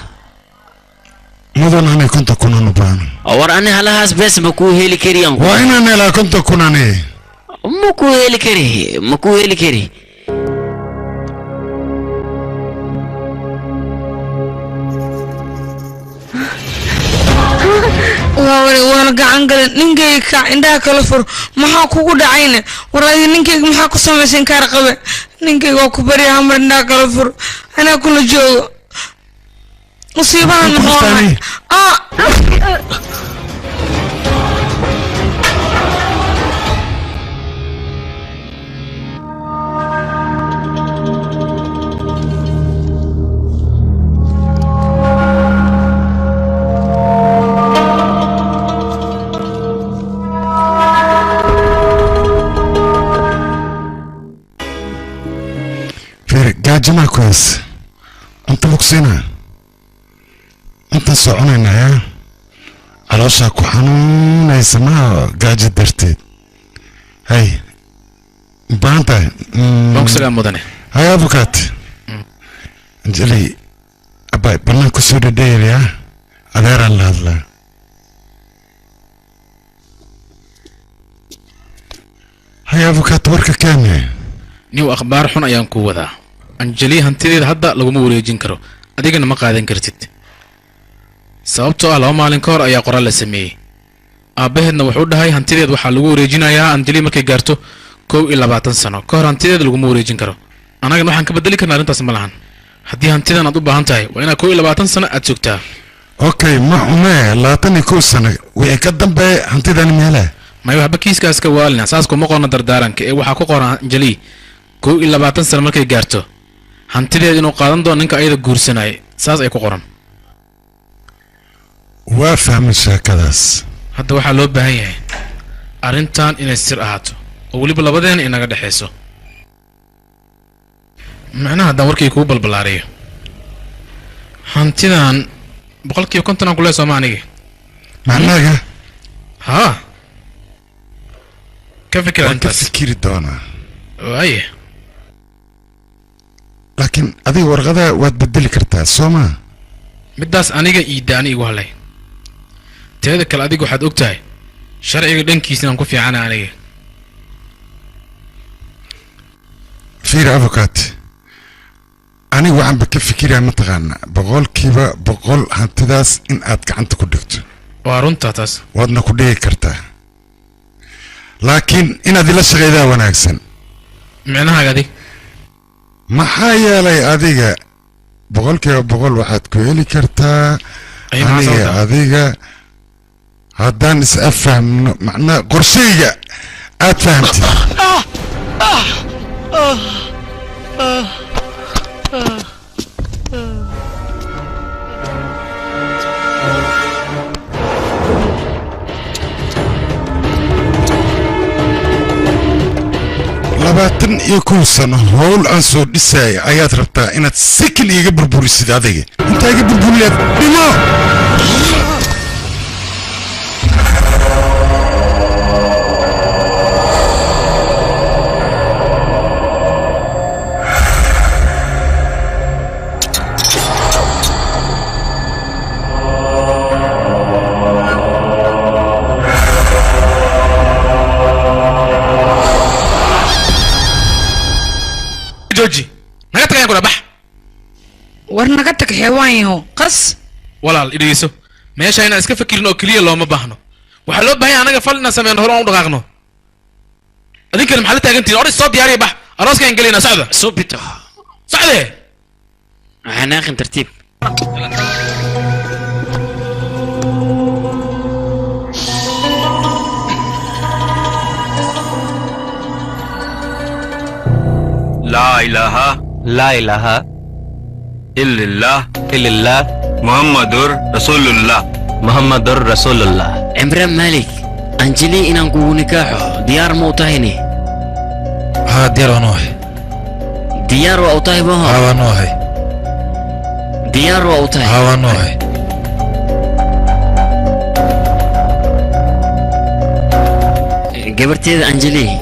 mudan ani 50 kun u baahan war ani halahaas bees ma ku heli kariyaan waa inaan helaa 50 kun ani ma ku heli kari ma ku heli kari waana gacan galan ninkayga kac indhaha kala fur maxaa kugu dhacayne waraadi ninkayga maxaa ku samaysan kaar qabe ninkayga waa ku barya hamar indhaha kala fur anaa kula joogo musiibahan muxuu ahay gaajama kuwaas inta lugsina inta soconayna yaa calooshaa ku xanuunaysa maa gaajo darteed hay baahan tahay bogsagaa mudane hay abukaat anjali abay ballan ku soo dhadheelaya adeeraan la hadlaa هيا أفوكات وركا كامل نيو أخبار حن أيام كوذا أنجلي هنتيدي هدا لغو موريجين كرو أديقنا ما قادن كرتد sababtoo ah laba maalin ka hor ayaa qoraal la sameeyey aabaheedna wuxuu dhahay hantideed waxaa lagu wareejinayaa anjeli markay gaarto 21 sano ka hor hantideed laguma wareejin karo annagana waxaan ka bedeli karnaa arrintaas ma lahan haddii hantidan aad u baahan tahay waa inaad 21 sano aad joogtaa okay ma xume 21 sano wixii ka dambe hantidan meela may waxba kiiskaas ka waalina saas kuma qorna dardaaranka ee waxaa ku qoran anjeli 21 sano markay gaarto hantideed inuu qaadan doono ninka ayada guursanay saas ay ku qoran وافهم شاكداس hadda waxaa loo baahan yahay arrintan inay sir ahaato oo weliba labadeena inaga dhexayso macnaha haddaan warkii kugu balbalaariyo hantidan 50% aan ku leeyahay Soomaaliga macnaha haa ka fikir أنت فكري دونا waaye لكن أدي ورقة وتبدل كرتها سوما midaas aniga iidaani igu halay teeda kale adigu waxaad ogtahay sharciga dhankiisana ku fiican aniga فير أفوكات أنا وعم بكفكر متغنى بقول كيف بقول هنتداس إن أتك أنت كدكت وارنتا تاس ودنا كديه كرتا لكن إن هذه الشيء ذا وناكسن معناها هذه ما حيا لي أديك بقول كيف بقول واحد كويلي كرتا أي أنا أديك هدان أفهم معناه قرشية أتفهمتي labaatan iyo kow sano howl aan soo dhisaya ayaad rabtaa inaad sikin iiga burburisid adiga intaa iga burburiyaad dhimo جوجي نغتك يا كولا بح ورنغتك حيوان يهو قص ولا الإدريسو ماشي أنا أسكت فكرين أو كلية لو ما بحنو وحلو بهاي أنا قفلنا سمين هرون دقاقنو أديك المحلات أنت أوري الصوت ياري بح أراس كان قلينا سعدة صوبته سعدة هناخن ترتيب لا إله إلا الله محمد رسول الله عمران مالك أنجلي إن أنكو نكاحه ديار موتاهني ها ديار ونوح ديار وأوتاهي بها ها ونوح ديار وأوتاهي ها ونوح قبرتي أنجلي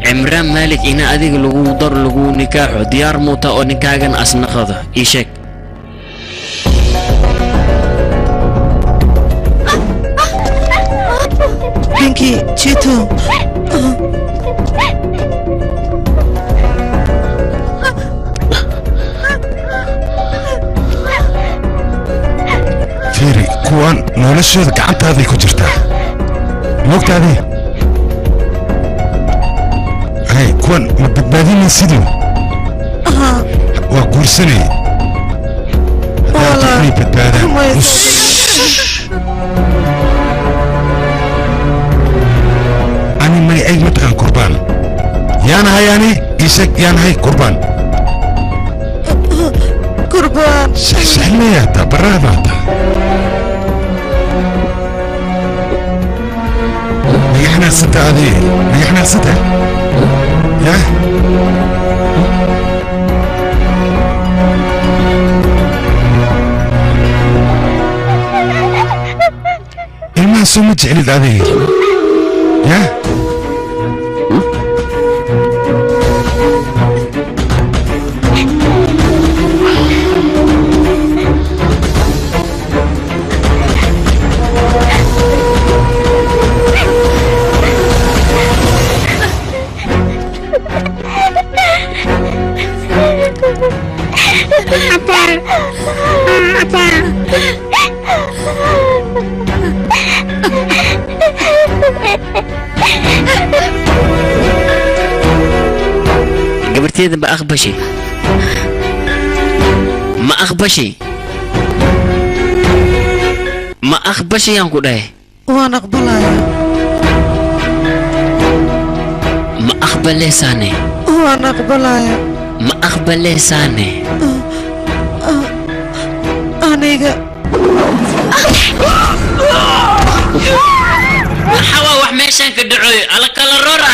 عمران مالك إنا أديك لغو در لغو نكاحه ديار موتا أو نكاحن أسنقضه إيشك بينكي جيتو فيري كوان نولشيد قعنت هذه كجرتا موقت هذه هاي كوان مبادين سيدو وقرسني هذا بدبادان أنا ما أي متقن قربان يانا هياني إيشك يانا هي قربان قربان سهلة يا تا برا باتا نحن ستة هذه نحن ستة يا ما سمت على هذه يا gabarteeda ma aqbashay ma aqbashay aan ku dhahay waan aqbalayaa ma aqbaleysaane waan aqbalayaa ma aqbaleysaane aniga maxaa wax meeshaan ka dhacoy ala kala roora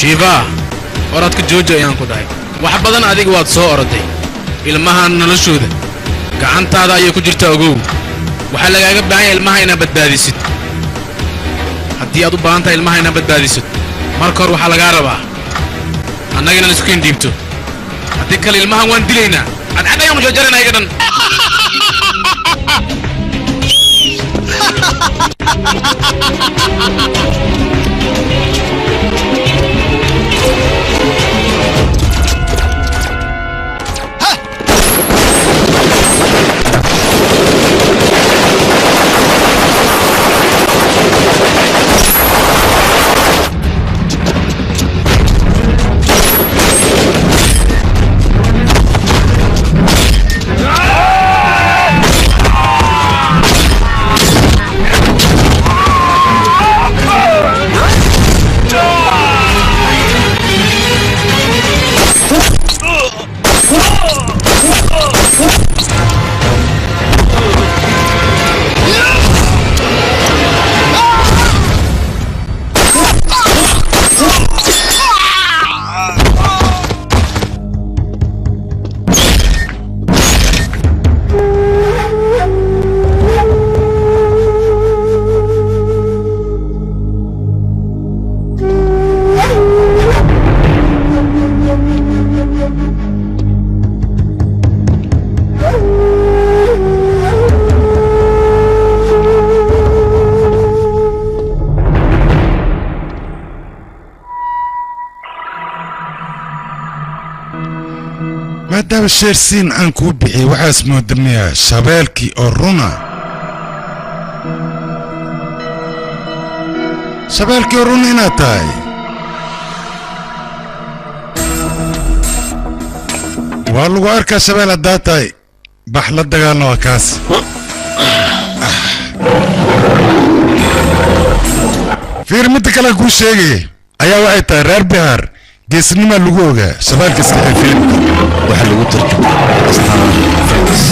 shiiba orodka jooji ayaan ku dhahay wax badan adiga waad soo oroday ilmahan noloshooda gacantaada ayay ku jirtaa ogow waxaa lagaaga baahan yahay ilmaha inaad badbaadisid haddii aad u baahan tahay ilmaha inaad badbaadisid marka hore waxaa lagaa rabaa annaga inaan isku keen dhiibto haddii kale ilmahan waan dilaynaa cadcad ayaan mujajarana iga dhan maadaama sheersiin aan kuu bixiyey waxaas moodamayaa shabeelkii oo runa shabeelkii oo runa inaad tahay waa lagu arkaa shabeel haddaad tahay bax la dagaalna waa kaas fiir midda kale kuu sheegayay ayaa waxay tahay reer bihaar geesnima lagu ogaa shabaalka iska ee filimka waxaa lagu tarjumay astaan films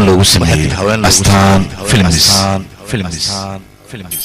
lagu sameeyay astaan films